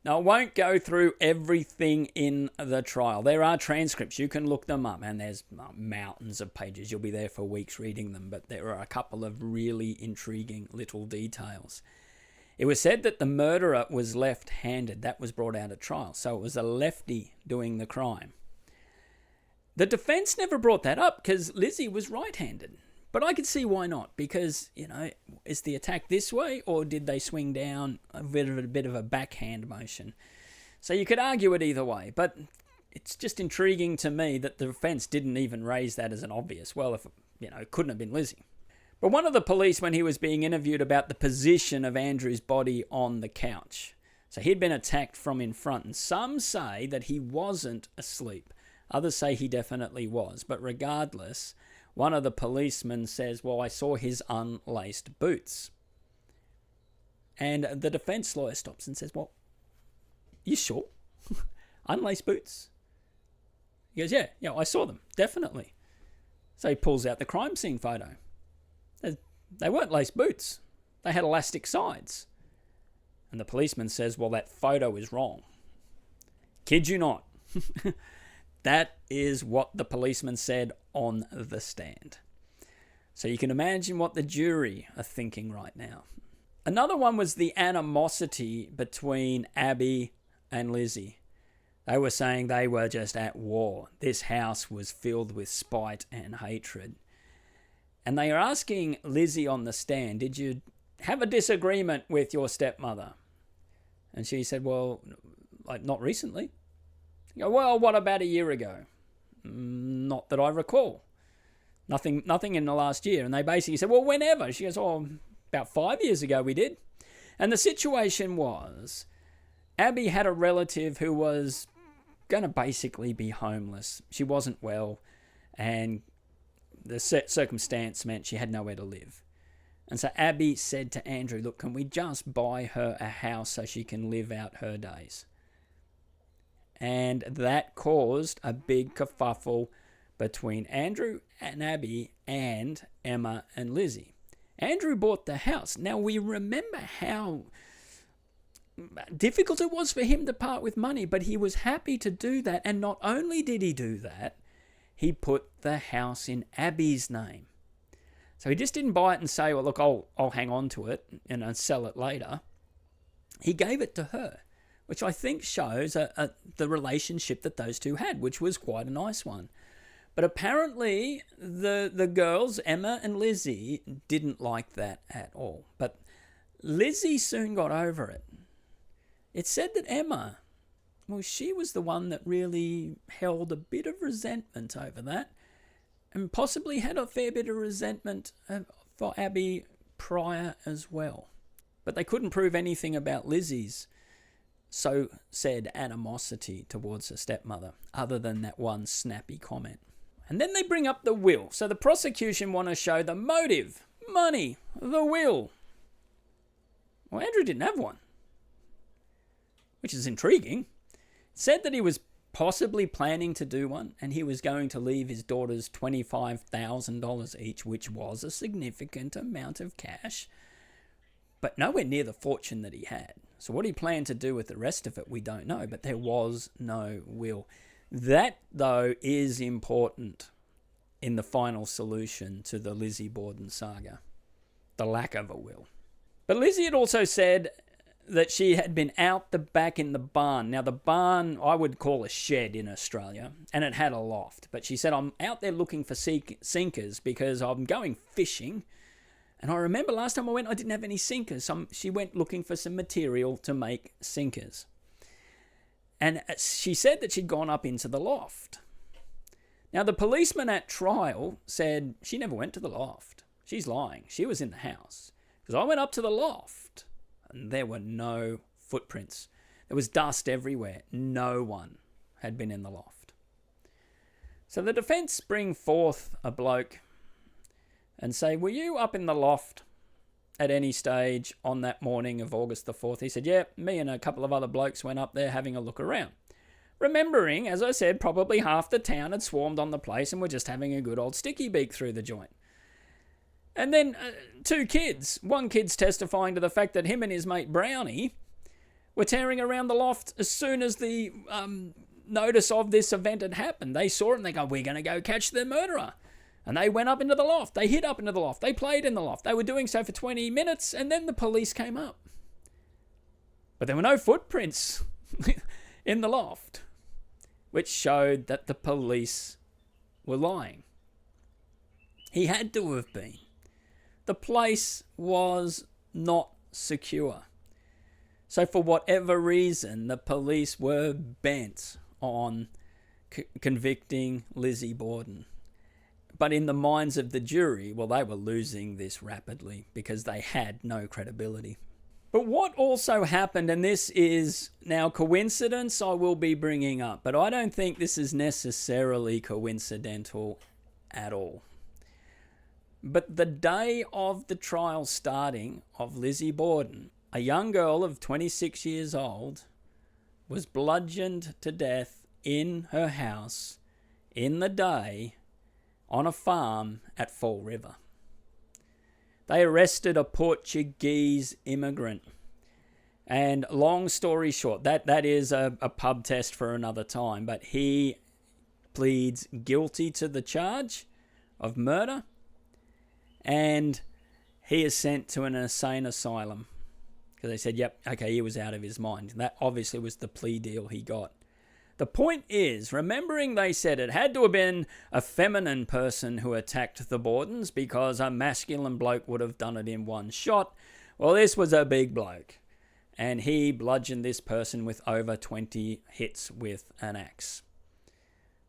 A: Now, I won't go through everything in the trial. There are transcripts. You can look them up, and there's mountains of pages. You'll be there for weeks reading them, but there are a couple of really intriguing little details. It was said that the murderer was left-handed. That was brought out at trial, so it was a lefty doing the crime. The defense never brought that up because Lizzie was right-handed. But I could see why not, because, is the attack this way, or did they swing down a bit of a backhand motion? So you could argue it either way, but it's just intriguing to me that the defense didn't even raise that as an obvious. Well, if it couldn't have been Lizzie. But one of the police, when he was being interviewed about the position of Andrew's body on the couch, So he'd been attacked from in front, and some say that he wasn't asleep. Others say he definitely was. But regardless, one of the policemen says, well, I saw his unlaced boots. And the defense lawyer stops and says, well, you sure? Unlaced boots? He goes, yeah, I saw them, definitely. So he pulls out the crime scene photo. They weren't laced boots. They had elastic sides. And the policeman says, well, that photo is wrong. Kid you not. That is what the policeman said on the stand. So you can imagine what the jury are thinking right now. Another one was the animosity between Abby and Lizzie. They were saying they were just at war. This house was filled with spite and hatred. And they are asking Lizzie on the stand, did you have a disagreement with your stepmother? And she said, well, like not recently. You go, well, what about a year ago? Not that I recall. Nothing in the last year. And they basically said, well, whenever. She goes, oh, about 5 years ago we did. And the situation was, Abby had a relative who was going to basically be homeless. She wasn't well, and the circumstance meant she had nowhere to live. And so Abby said to Andrew, look, can we just buy her a house so she can live out her days? And that caused a big kerfuffle between Andrew and Abby and Emma and Lizzie. Andrew bought the house. Now we remember how difficult it was for him to part with money, but he was happy to do that. And not only did he do that, he put the house in Abby's name. So he just didn't buy it and say, well, look, I'll hang on to it and sell it later. He gave it to her, which I think shows the relationship that those two had, which was quite a nice one. But apparently the girls, Emma and Lizzie, didn't like that at all. But Lizzie soon got over it. It's said that Emma, well, she was the one that really held a bit of resentment over that, and possibly had a fair bit of resentment for Abby prior as well. But they couldn't prove anything about Lizzie's so said animosity towards her stepmother, other than that one snappy comment. And then they bring up the will. So the prosecution want to show the motive, money, the will. Well, Andrew didn't have one, which is intriguing. It said that he was possibly planning to do one, and he was going to leave his daughters $25,000 each, which was a significant amount of cash, but nowhere near the fortune that he had. So what he planned to do with the rest of it, we don't know, but there was no will. That, though, is important in the final solution to the Lizzie Borden saga, the lack of a will. But Lizzie had also said that she had been out the back in the barn. Now, the barn, I would call a shed in Australia, and it had a loft. But she said, I'm out there looking for sinkers because I'm going fishing. And I remember last time I went, I didn't have any sinkers. She went looking for some material to make sinkers. And she said that she'd gone up into the loft. Now, the policeman at trial said she never went to the loft. She's lying. She was in the house. Because I went up to the loft, and there were no footprints. There was dust everywhere. No one had been in the loft. So the defense bring forth a bloke and say, were you up in the loft at any stage on that morning of August the 4th? He said, yeah, me and a couple of other blokes went up there having a look around. Remembering, as I said, probably half the town had swarmed on the place and were just having a good old sticky beak through the joint. And then two kids. One kid's testifying to the fact that him and his mate Brownie were tearing around the loft as soon as the notice of this event had happened. They saw it and they go, we're going to go catch the murderer. And they went up into the loft. They hid up into the loft. They played in the loft. They were doing so for 20 minutes, and then the police came up. But there were no footprints in the loft, which showed that the police were lying. He had to have been. The place was not secure. So for whatever reason, the police were bent on convicting Lizzie Borden. But in the minds of the jury, well, they were losing this rapidly because they had no credibility. But what also happened, and this is now coincidence I will be bringing up, but I don't think this is necessarily coincidental at all. But the day of the trial starting of Lizzie Borden, a young girl of 26 years old was bludgeoned to death in her house in the day on a farm at Fall River. They arrested a Portuguese immigrant. And long story short, that is a pub test for another time, but he pleads guilty to the charge of murder, and he is sent to an insane asylum because they said, yep, okay, he was out of his mind. That obviously was the plea deal he got. The point is, remembering they said it had to have been a feminine person who attacked the Bordens because a masculine bloke would have done it in one shot. Well, this was a big bloke, and he bludgeoned this person with over 20 hits with an axe.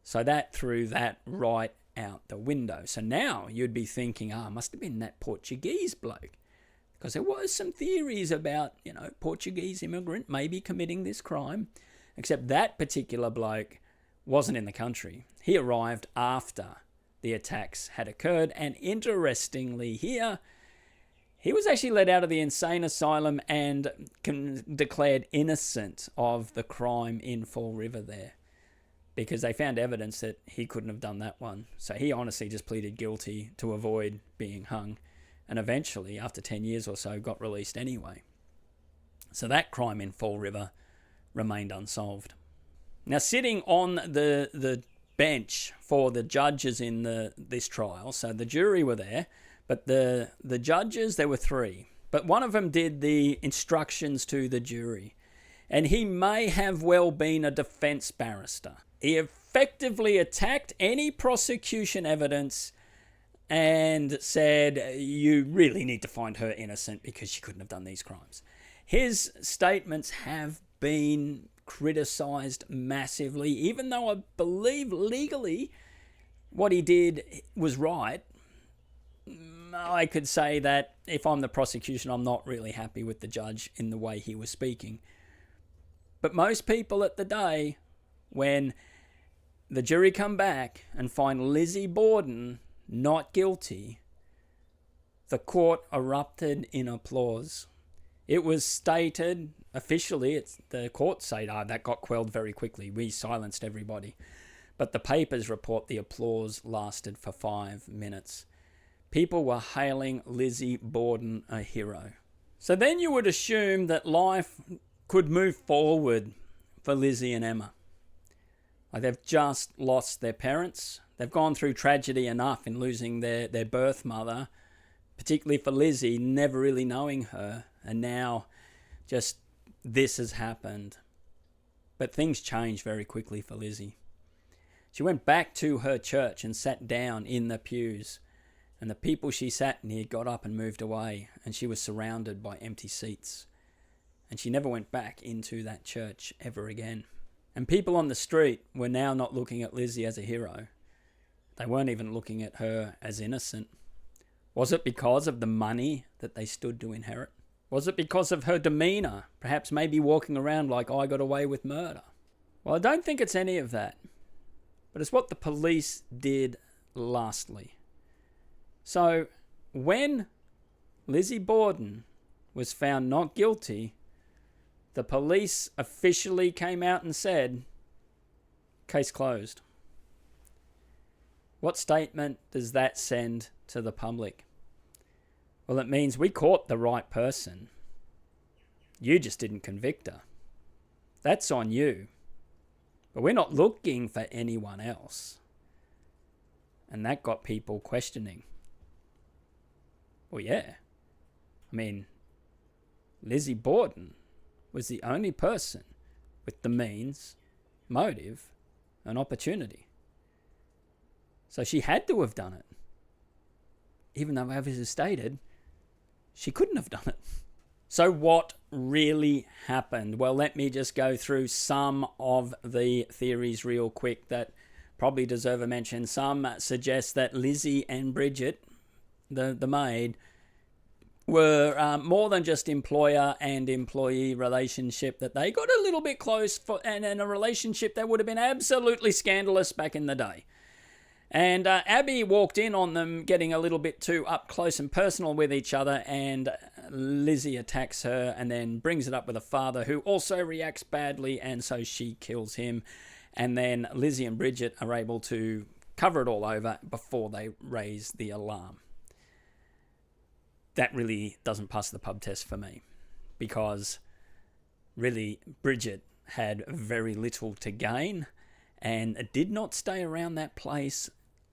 A: So that threw that right out the window. So now you'd be thinking, it must have been that Portuguese bloke. Because there was some theories about, Portuguese immigrant maybe committing this crime. Except that particular bloke wasn't in the country. He arrived after the attacks had occurred. And interestingly here, he was actually let out of the insane asylum and declared innocent of the crime in Fall River there, because they found evidence that he couldn't have done that one. So he honestly just pleaded guilty to avoid being hung, and eventually, after 10 years or so, got released anyway. So that crime in Fall River remained unsolved. Now, sitting on the bench for the judges in this trial, so the jury were there, but the judges, there were three. But one of them did the instructions to the jury. And he may have well been a defense barrister. He effectively attacked any prosecution evidence and said, you really need to find her innocent because she couldn't have done these crimes. His statements have been criticised massively, even though I believe legally what he did was right. I could say that if I'm the prosecution, I'm not really happy with the judge in the way he was speaking. But most people at the day, when the jury come back and find Lizzie Borden not guilty, the court erupted in applause. It was stated officially, the court said, that got quelled very quickly. We silenced everybody. But the papers report the applause lasted for 5 minutes. People were hailing Lizzie Borden a hero. So then you would assume that life could move forward for Lizzie and Emma. Like, they've just lost their parents. They've gone through tragedy enough in losing their birth mother, particularly for Lizzie, never really knowing her. And now just this has happened. But things changed very quickly for Lizzie. She went back to her church and sat down in the pews. And the people she sat near got up and moved away. And she was surrounded by empty seats. And she never went back into that church ever again. And people on the street were now not looking at Lizzie as a hero. They weren't even looking at her as innocent. Was it because of the money that they stood to inherit? Was it because of her demeanour, perhaps maybe walking around like I got away with murder? Well, I don't think it's any of that. But it's what the police did lastly. So, when Lizzie Borden was found not guilty, the police officially came out and said, case closed. What statement does that send to the public? Well, it means we caught the right person. You just didn't convict her. That's on you. But we're not looking for anyone else. And that got people questioning. Well, yeah. I mean, Lizzie Borden was the only person with the means, motive, and opportunity. So she had to have done it. Even though, as is stated, she couldn't have done it. So what really happened? Well, let me just go through some of the theories real quick that probably deserve a mention. Some suggest that Lizzie and Bridget, the maid, were more than just employer and employee relationship, that they got a little bit close and in a relationship that would have been absolutely scandalous back in the day. And Abby walked in on them getting a little bit too up close and personal with each other, and Lizzie attacks her and then brings it up with her father, who also reacts badly, and so she kills him. And then Lizzie and Bridget are able to cover it all over before they raise the alarm. That really doesn't pass the pub test for me, because really Bridget had very little to gain and did not stay around that place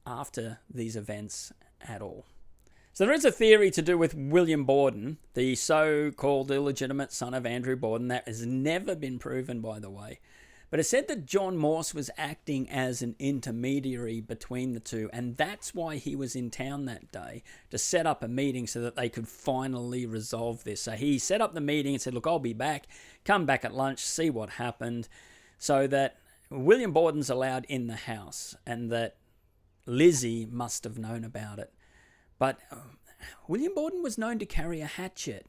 A: after these events at all. So there is a theory to do with William Borden, the so-called illegitimate son of Andrew Borden, that has never been proven, by the way. But it said that John Morse was acting as an intermediary between the two, and that's why he was in town that day, to set up a meeting so that they could finally resolve this. So he set up the meeting and said, look, I'll be back, come back at lunch, see what happened, so that William Borden's allowed in the house, and that Lizzie must have known about it. But William Borden was known to carry a hatchet,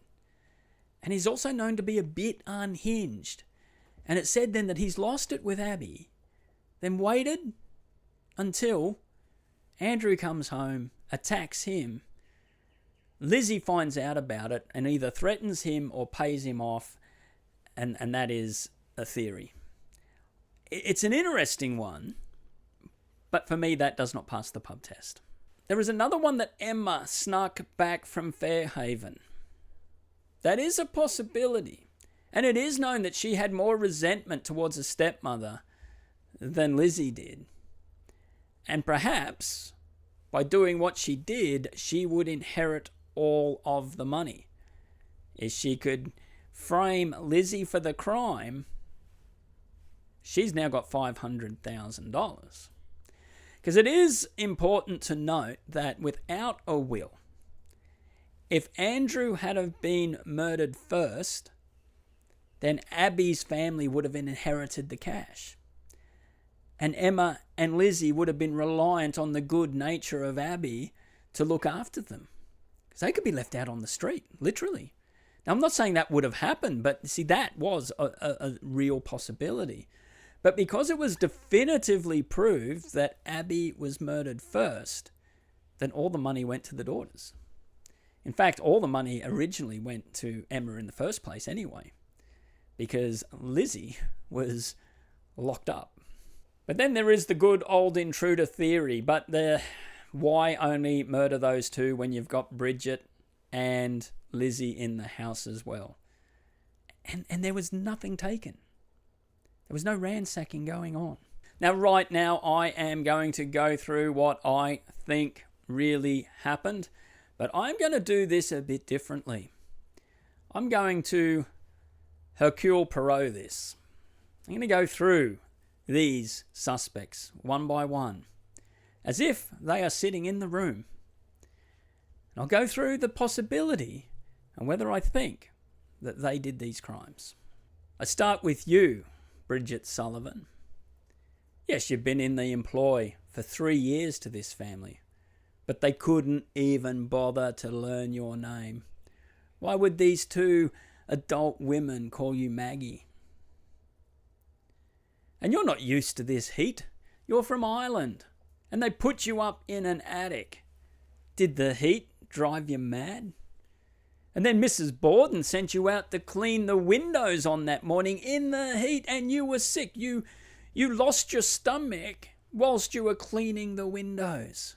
A: and he's also known to be a bit unhinged. And it said then that he's lost it with Abby, then waited until Andrew comes home, attacks him. Lizzie finds out about it and either threatens him or pays him off, and that is a theory. It's an interesting one, but for me that does not pass the pub test. There is another one that Emma snuck back from Fairhaven. That is a possibility. And it is known that she had more resentment towards her stepmother than Lizzie did. And perhaps by doing what she did, she would inherit all of the money. If she could frame Lizzie for the crime, she's now got $500,000. Because it is important to note that without a will, if Andrew had have been murdered first, then Abby's family would have inherited the cash. And Emma and Lizzie would have been reliant on the good nature of Abby to look after them. Because they could be left out on the street, literally. Now, I'm not saying that would have happened, but see, that was a real possibility. But because it was definitively proved that Abby was murdered first, then all the money went to the daughters. In fact, all the money originally went to Emma in the first place anyway, because Lizzie was locked up. But then there is the good old intruder theory, but why only murder those two when you've got Bridget and Lizzie in the house as well? And there was nothing taken. There was no ransacking going on. Now, right now, I am going to go through what I think really happened, but I'm going to do this a bit differently. I'm going to Hercule Poirot this. I'm going to go through these suspects one by one, as if they are sitting in the room. And I'll go through the possibility and whether I think that they did these crimes. I start with you, Bridget Sullivan. Yes, you've been in the employ for 3 years to this family, but they couldn't even bother to learn your name. Why would these two adult women call you Maggie? And you're not used to this heat. You're from Ireland, and they put you up in an attic. Did the heat drive you mad? And then Mrs. Borden sent you out to clean the windows on that morning in the heat, and you were sick. You lost your stomach whilst you were cleaning the windows.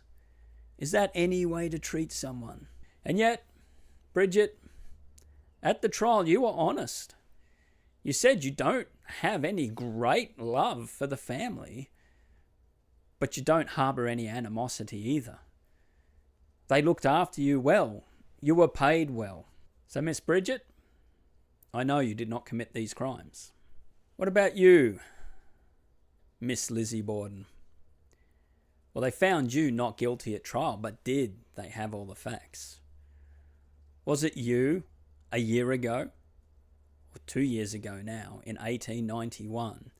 A: Is that any way to treat someone? And yet, Bridget, at the trial, you were honest. You said you don't have any great love for the family, but you don't harbour any animosity either. They looked after you well. You were paid well. So, Miss Bridget, I know you did not commit these crimes. What about you, Miss Lizzie Borden? Well, they found you not guilty at trial, but did they have all the facts? Was it you a year ago, or 2 years ago now, in 1891,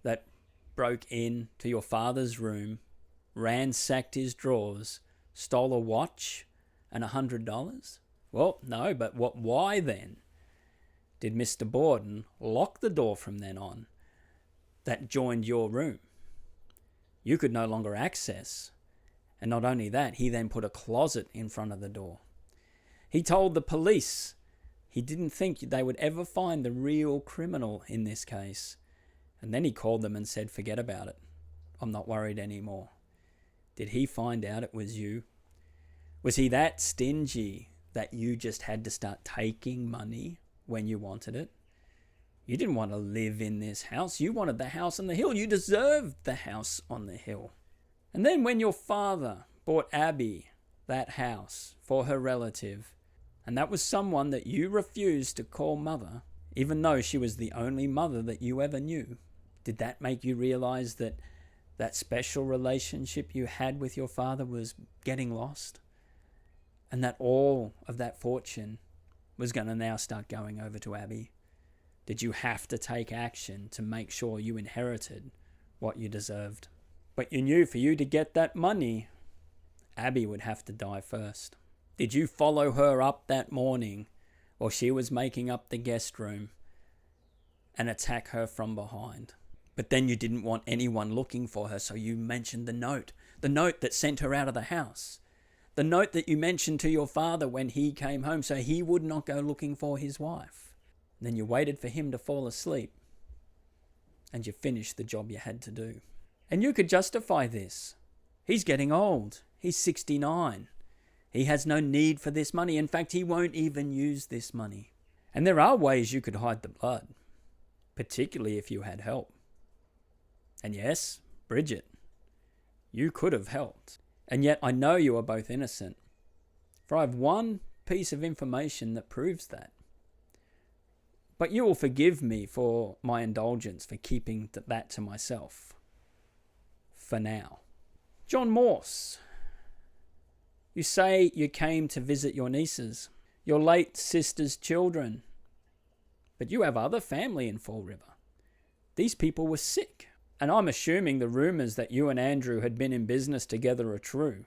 A: that broke into your father's room, ransacked his drawers, stole a watch and $100? Well, no, but why then did Mr. Borden lock the door from then on that joined your room? You could no longer access. And not only that, he then put a closet in front of the door. He told the police he didn't think they would ever find the real criminal in this case. And then he called them and said, forget about it. I'm not worried anymore. Did he find out it was you? Was he that stingy that you just had to start taking money when you wanted it? You didn't want to live in this house. You wanted the house on the hill. You deserved the house on the hill. And then when your father bought Abby that house for her relative, and that was someone that you refused to call mother, even though she was the only mother that you ever knew, did that make you realize that that special relationship you had with your father was getting lost? And that all of that fortune was going to now start going over to Abby? Did you have to take action to make sure you inherited what you deserved? But you knew for you to get that money, Abby would have to die first. Did you follow her up that morning while she was making up the guest room and attack her from behind? But then you didn't want anyone looking for her, so you mentioned the note that sent her out of the house. The note that you mentioned to your father when he came home so he would not go looking for his wife. Then you waited for him to fall asleep and you finished the job you had to do. And you could justify this. He's getting old. He's 69. He has no need for this money. In fact, he won't even use this money. And there are ways you could hide the blood, particularly if you had help. And yes, Bridget, you could have helped. And yet I know you are both innocent, for I have one piece of information that proves that. But you will forgive me for my indulgence for keeping that to myself. For now. John Morse, you say you came to visit your nieces, your late sister's children, but you have other family in Fall River. These people were sick, and I'm assuming the rumours that you and Andrew had been in business together are true.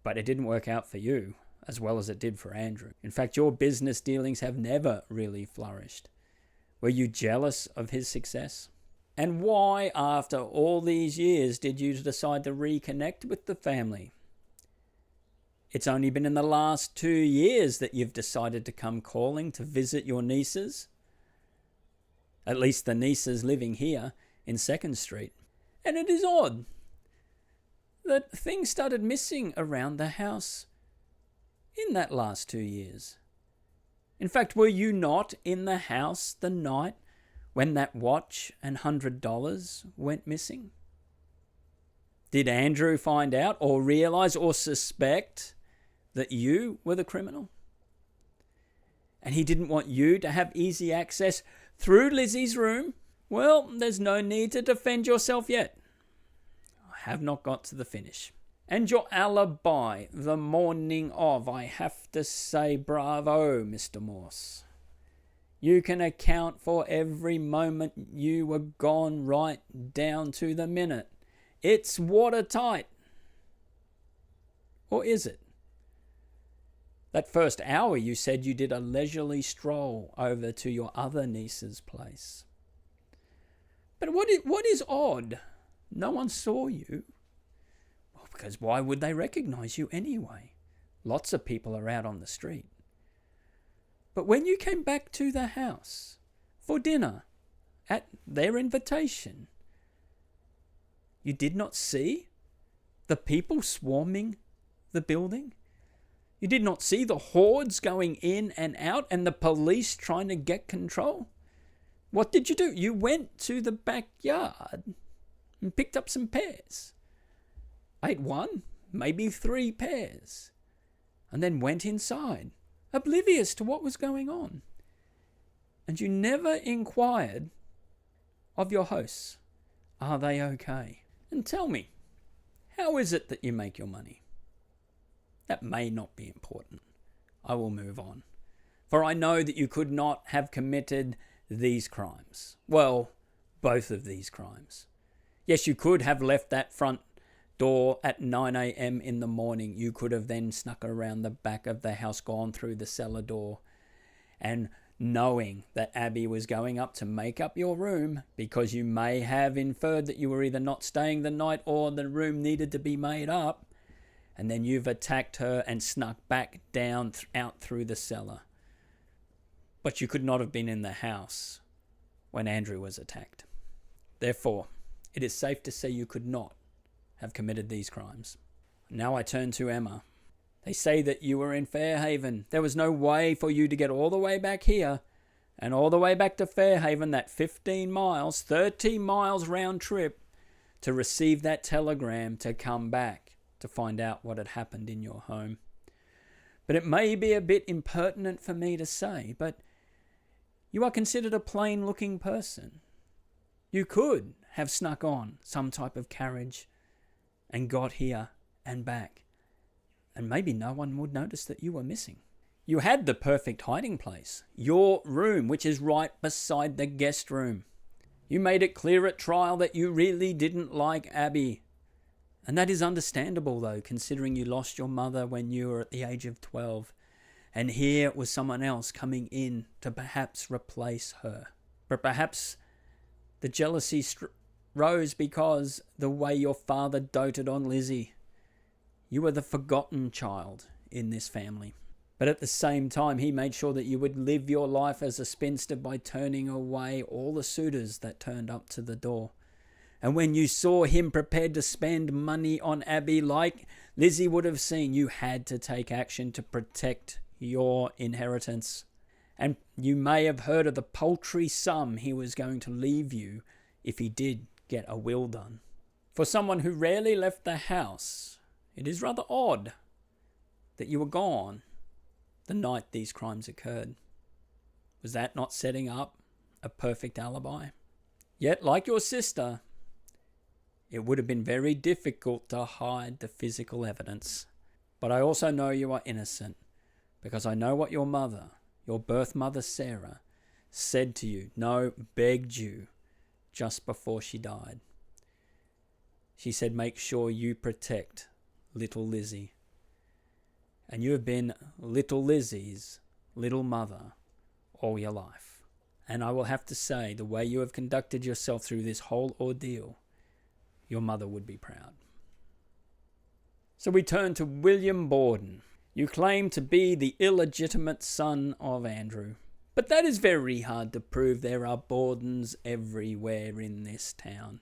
A: But it didn't work out for you as well as it did for Andrew. In fact, your business dealings have never really flourished. Were you jealous of his success? And why, after all these years, did you decide to reconnect with the family? It's only been in the last 2 years that you've decided to come calling to visit your nieces. At least the nieces living here in 2nd Street. And it is odd that things started missing around the house in that last 2 years. In fact, were you not in the house the night when that watch and $100 went missing? Did Andrew find out or realize or suspect that you were the criminal? And he didn't want you to have easy access through Lizzie's room? Well, there's no need to defend yourself yet. I have not got to the finish. And your alibi the morning of, I have to say bravo, Mr. Morse. You can account for every moment you were gone right down to the minute. It's watertight. Or is it? That first hour you said you did a leisurely stroll over to your other niece's place. But what is odd? No one saw you. Well, because why would they recognize you anyway? Lots of people are out on the street. But when you came back to the house for dinner at their invitation, you did not see the people swarming the building? You did not see the hordes going in and out and the police trying to get control? What did you do? You went to the backyard and picked up some pears. Ate 1, maybe 3 pears, and then went inside, oblivious to what was going on. And you never inquired of your hosts, are they okay? And tell me, how is it that you make your money? That may not be important. I will move on. For I know that you could not have committed these crimes. Well, both of these crimes. Yes, you could have left that front door at 9 a.m. in the morning. You could have then snuck around the back of the house, gone through the cellar door, and knowing that Abby was going up to make up your room, because you may have inferred that you were either not staying the night or the room needed to be made up, and then you've attacked her and snuck back down out through the cellar. But you could not have been in the house when Andrew was attacked. Therefore, it is safe to say you could not have committed these crimes. Now I turn to Emma. They say that you were in Fairhaven. There was no way for you to get all the way back here and all the way back to Fairhaven, that 15 miles, 30 miles round trip, to receive that telegram to come back to find out what had happened in your home. But it may be a bit impertinent for me to say, but you are considered a plain-looking person. You could have snuck on some type of carriage and got here and back, and maybe no one would notice that you were missing. You had the perfect hiding place, your room, which is right beside the guest room. You made it clear at trial that you really didn't like Abby. And that is understandable, though, considering you lost your mother when you were at the age of 12. And here was someone else coming in to perhaps replace her. But perhaps the jealousy rose because the way your father doted on Lizzie. You were the forgotten child in this family. But at the same time, he made sure that you would live your life as a spinster by turning away all the suitors that turned up to the door. And when you saw him prepared to spend money on Abby, like Lizzie would have seen, you had to take action to protect your inheritance. And you may have heard of the paltry sum he was going to leave you if he did get a will done. For someone who rarely left the house, it is rather odd that you were gone the night these crimes occurred. Was that not setting up a perfect alibi? Yet, like your sister, it would have been very difficult to hide the physical evidence. But I also know you are innocent, because I know what your mother, your birth mother Sarah, said to you, no, begged you, just before she died. She said, make sure you protect little Lizzie. And you have been little Lizzie's little mother all your life. And I will have to say, the way you have conducted yourself through this whole ordeal, your mother would be proud. So we turn to William Borden. You claim to be the illegitimate son of Andrew. But that is very hard to prove. There are Bordens everywhere in this town.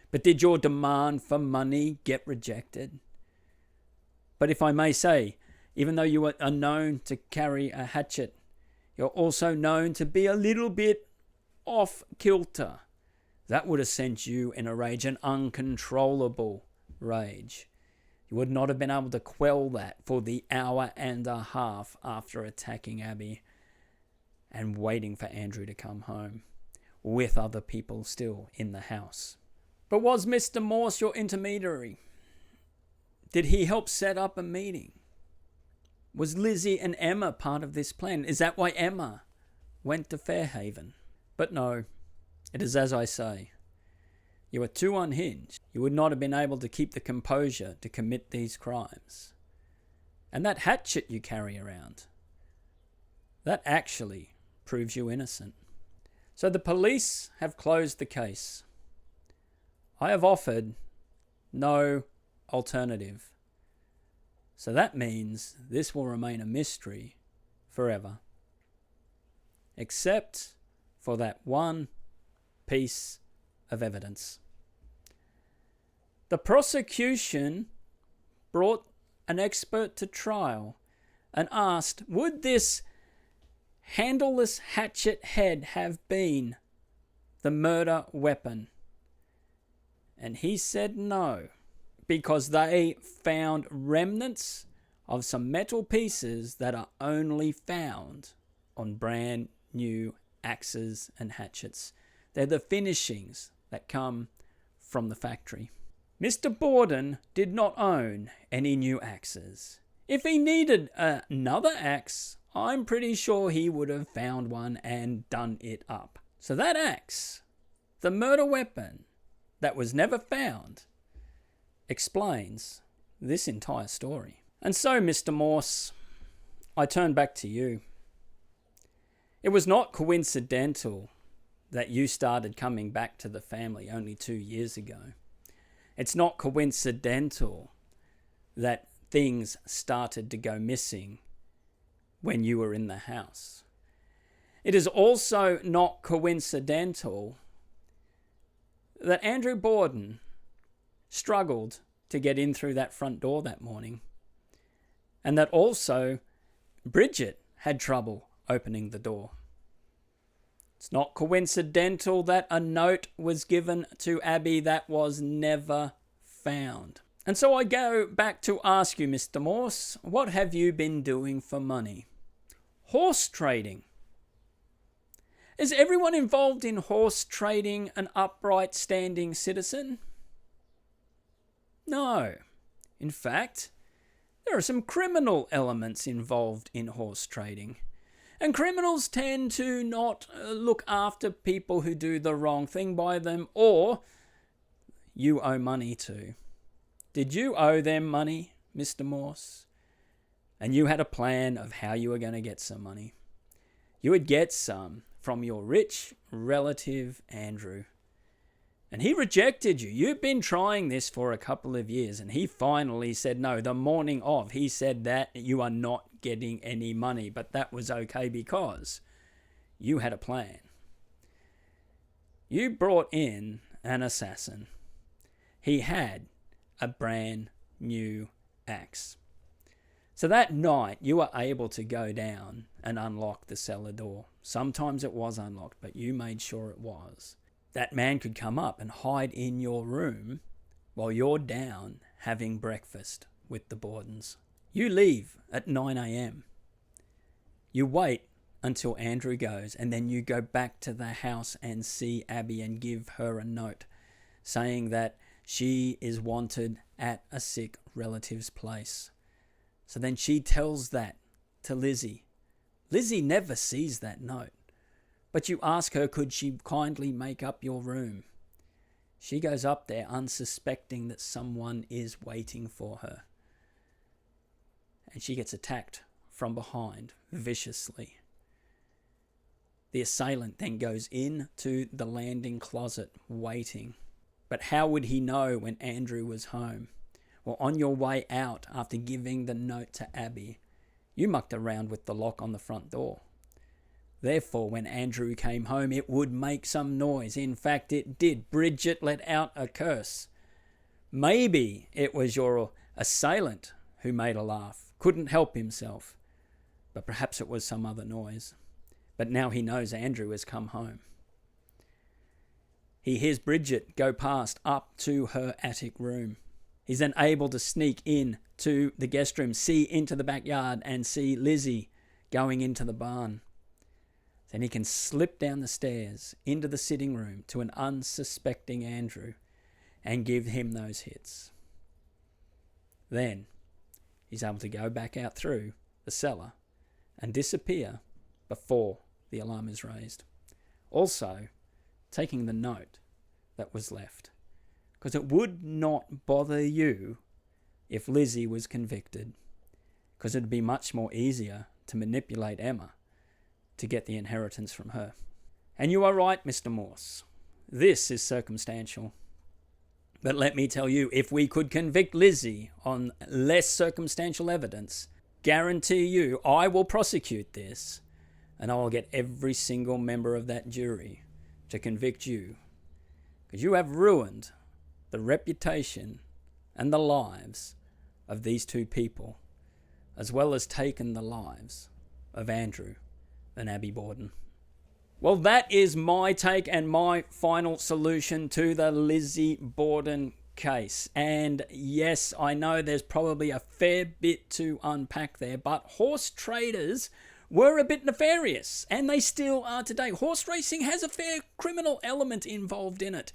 A: But did your demand for money get rejected? But if I may say, even though you are known to carry a hatchet, you're also known to be a little bit off kilter. That would have sent you in a rage, an uncontrollable rage. You would not have been able to quell that for the hour and a half after attacking Abby and waiting for Andrew to come home, with other people still in the house. But was Mr. Morse your intermediary? Did he help set up a meeting? Was Lizzie and Emma part of this plan? Is that why Emma went to Fairhaven? But no, it is as I say. You are too unhinged. You would not have been able to keep the composure to commit these crimes. And that hatchet you carry around, that actually proves you innocent. So the police have closed the case. I have offered no alternative. So that means this will remain a mystery forever. Except for that one piece of evidence. The prosecution brought an expert to trial and asked, would this handleless hatchet head have been the murder weapon? And he said no, because they found remnants of some metal pieces that are only found on brand new axes and hatchets. They're the finishings that come from the factory. Mr. Borden did not own any new axes. If he needed another axe, I'm pretty sure he would have found one and done it up. So that axe, the murder weapon that was never found, explains this entire story. And so, Mr. Morse, I turn back to you. It was not coincidental that you started coming back to the family only 2 years ago. It's not coincidental that things started to go missing when you were in the house. It is also not coincidental that Andrew Borden struggled to get in through that front door that morning, and that also Bridget had trouble opening the door. It's not coincidental that a note was given to Abby that was never found. And so I go back to ask you, Mr. Morse, what have you been doing for money? Horse trading. Is everyone involved in horse trading an upright standing citizen? No. In fact, there are some criminal elements involved in horse trading. And criminals tend to not look after people who do the wrong thing by them or you owe money to. Did you owe them money, Mr. Morse? And you had a plan of how you were going to get some money. You would get some from your rich relative, Andrew. And he rejected you. You've been trying this for a couple of years, and he finally said no. The morning of, he said that you are not getting any money, but that was okay because you had a plan. You brought in an assassin. He had a brand new axe. So that night, you were able to go down and unlock the cellar door. Sometimes it was unlocked, but you made sure it was. That man could come up and hide in your room while you're down having breakfast with the Bordens. You leave at 9 a.m. You wait until Andrew goes, and then you go back to the house and see Abby and give her a note saying that she is wanted at a sick relative's place. So then she tells that to Lizzie. Lizzie never sees that note, but you ask her, could she kindly make up your room? She goes up there unsuspecting that someone is waiting for her. And she gets attacked from behind viciously. The assailant then goes into the landing closet waiting. But how would he know when Andrew was home? Well, on your way out after giving the note to Abby, you mucked around with the lock on the front door. Therefore, when Andrew came home, it would make some noise. In fact, it did. Bridget let out a curse. Maybe it was your assailant who made a laugh, couldn't help himself. But perhaps it was some other noise. But now he knows Andrew has come home. He hears Bridget go past up to her attic room. He's then able to sneak in to the guest room, see into the backyard and see Lizzie going into the barn. Then he can slip down the stairs into the sitting room to an unsuspecting Andrew and give him those hits. Then he's able to go back out through the cellar and disappear before the alarm is raised. Also, taking the note that was left, because it would not bother you if Lizzie was convicted, because it'd be much more easier to manipulate Emma to get the inheritance from her. And you are right, Mr. Morse. This is circumstantial. But let me tell you, if we could convict Lizzie on less circumstantial evidence, guarantee you I will prosecute this and I will get every single member of that jury to convict you, because you have ruined the reputation and the lives of these two people, as well as taken the lives of Andrew and Abby Borden. Well, that is my take and my final solution to the Lizzie Borden case. And yes, I know there's probably a fair bit to unpack there, but horse traders were a bit nefarious, and they still are today. Horse racing has a fair criminal element involved in it,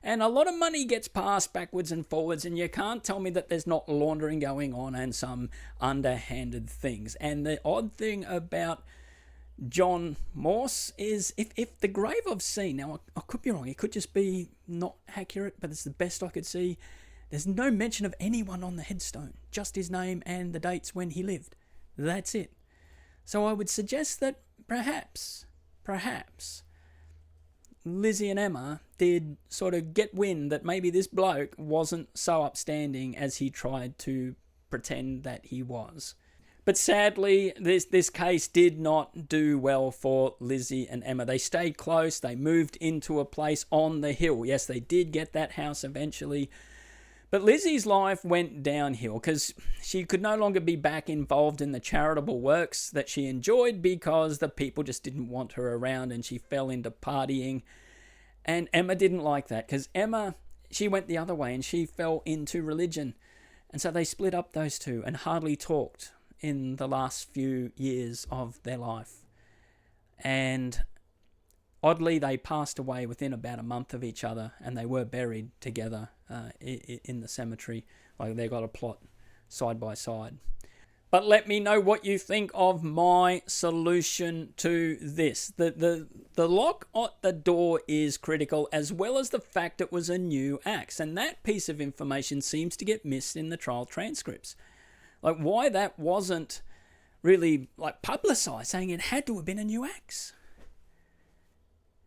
A: and a lot of money gets passed backwards and forwards, and you can't tell me that there's not laundering going on and some underhanded things. And the odd thing about John Morse is, if the grave I've seen, now I could be wrong, it could just be not accurate, but it's the best I could see, There's no mention of anyone on the headstone, just his name and the dates when he lived. That's it. So I would suggest that perhaps, Lizzie and Emma did sort of get wind that maybe this bloke wasn't so upstanding as he tried to pretend that he was. But sadly, this case did not do well for Lizzie and Emma. They stayed close. They moved into a place on the hill. Yes, they did get that house eventually. But Lizzie's life went downhill because she could no longer be back involved in the charitable works that she enjoyed because the people just didn't want her around, and she fell into partying. And Emma didn't like that because Emma, she went the other way and she fell into religion. And so they split up, those two, and hardly talked in the last few years of their life. And oddly, they passed away within about a month of each other, and they were buried together in the cemetery. Like, they got a plot side by side. But let me know what you think of my solution to this. The lock at the door is critical, as well as the fact it was a new axe. And that piece of information seems to get missed in the trial transcripts. Like, why that wasn't really publicised, saying it had to have been a new axe.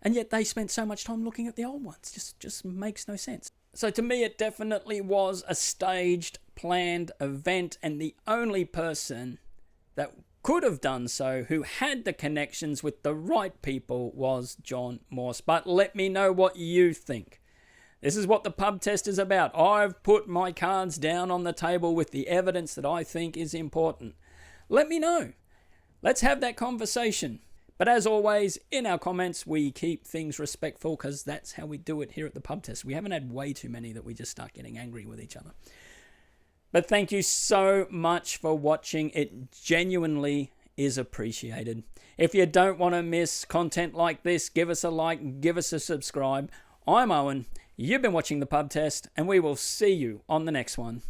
A: And yet they spent so much time looking at the old ones. Just makes no sense. So to me, it definitely was a staged, planned event, and the only person that could have done so, who had the connections with the right people, was John Morse. But let me know what you think. This is what the pub test is about. I've put my cards down on the table with the evidence that I think is important. Let me know. Let's have that conversation. But as always, in our comments, we keep things respectful because that's how we do it here at the pub test. We haven't had way too many that we just start getting angry with each other. But thank you so much for watching. It genuinely is appreciated. If you don't want to miss content like this, give us a like, give us a subscribe. I'm Owen. You've been watching the pub test, and we will see you on the next one.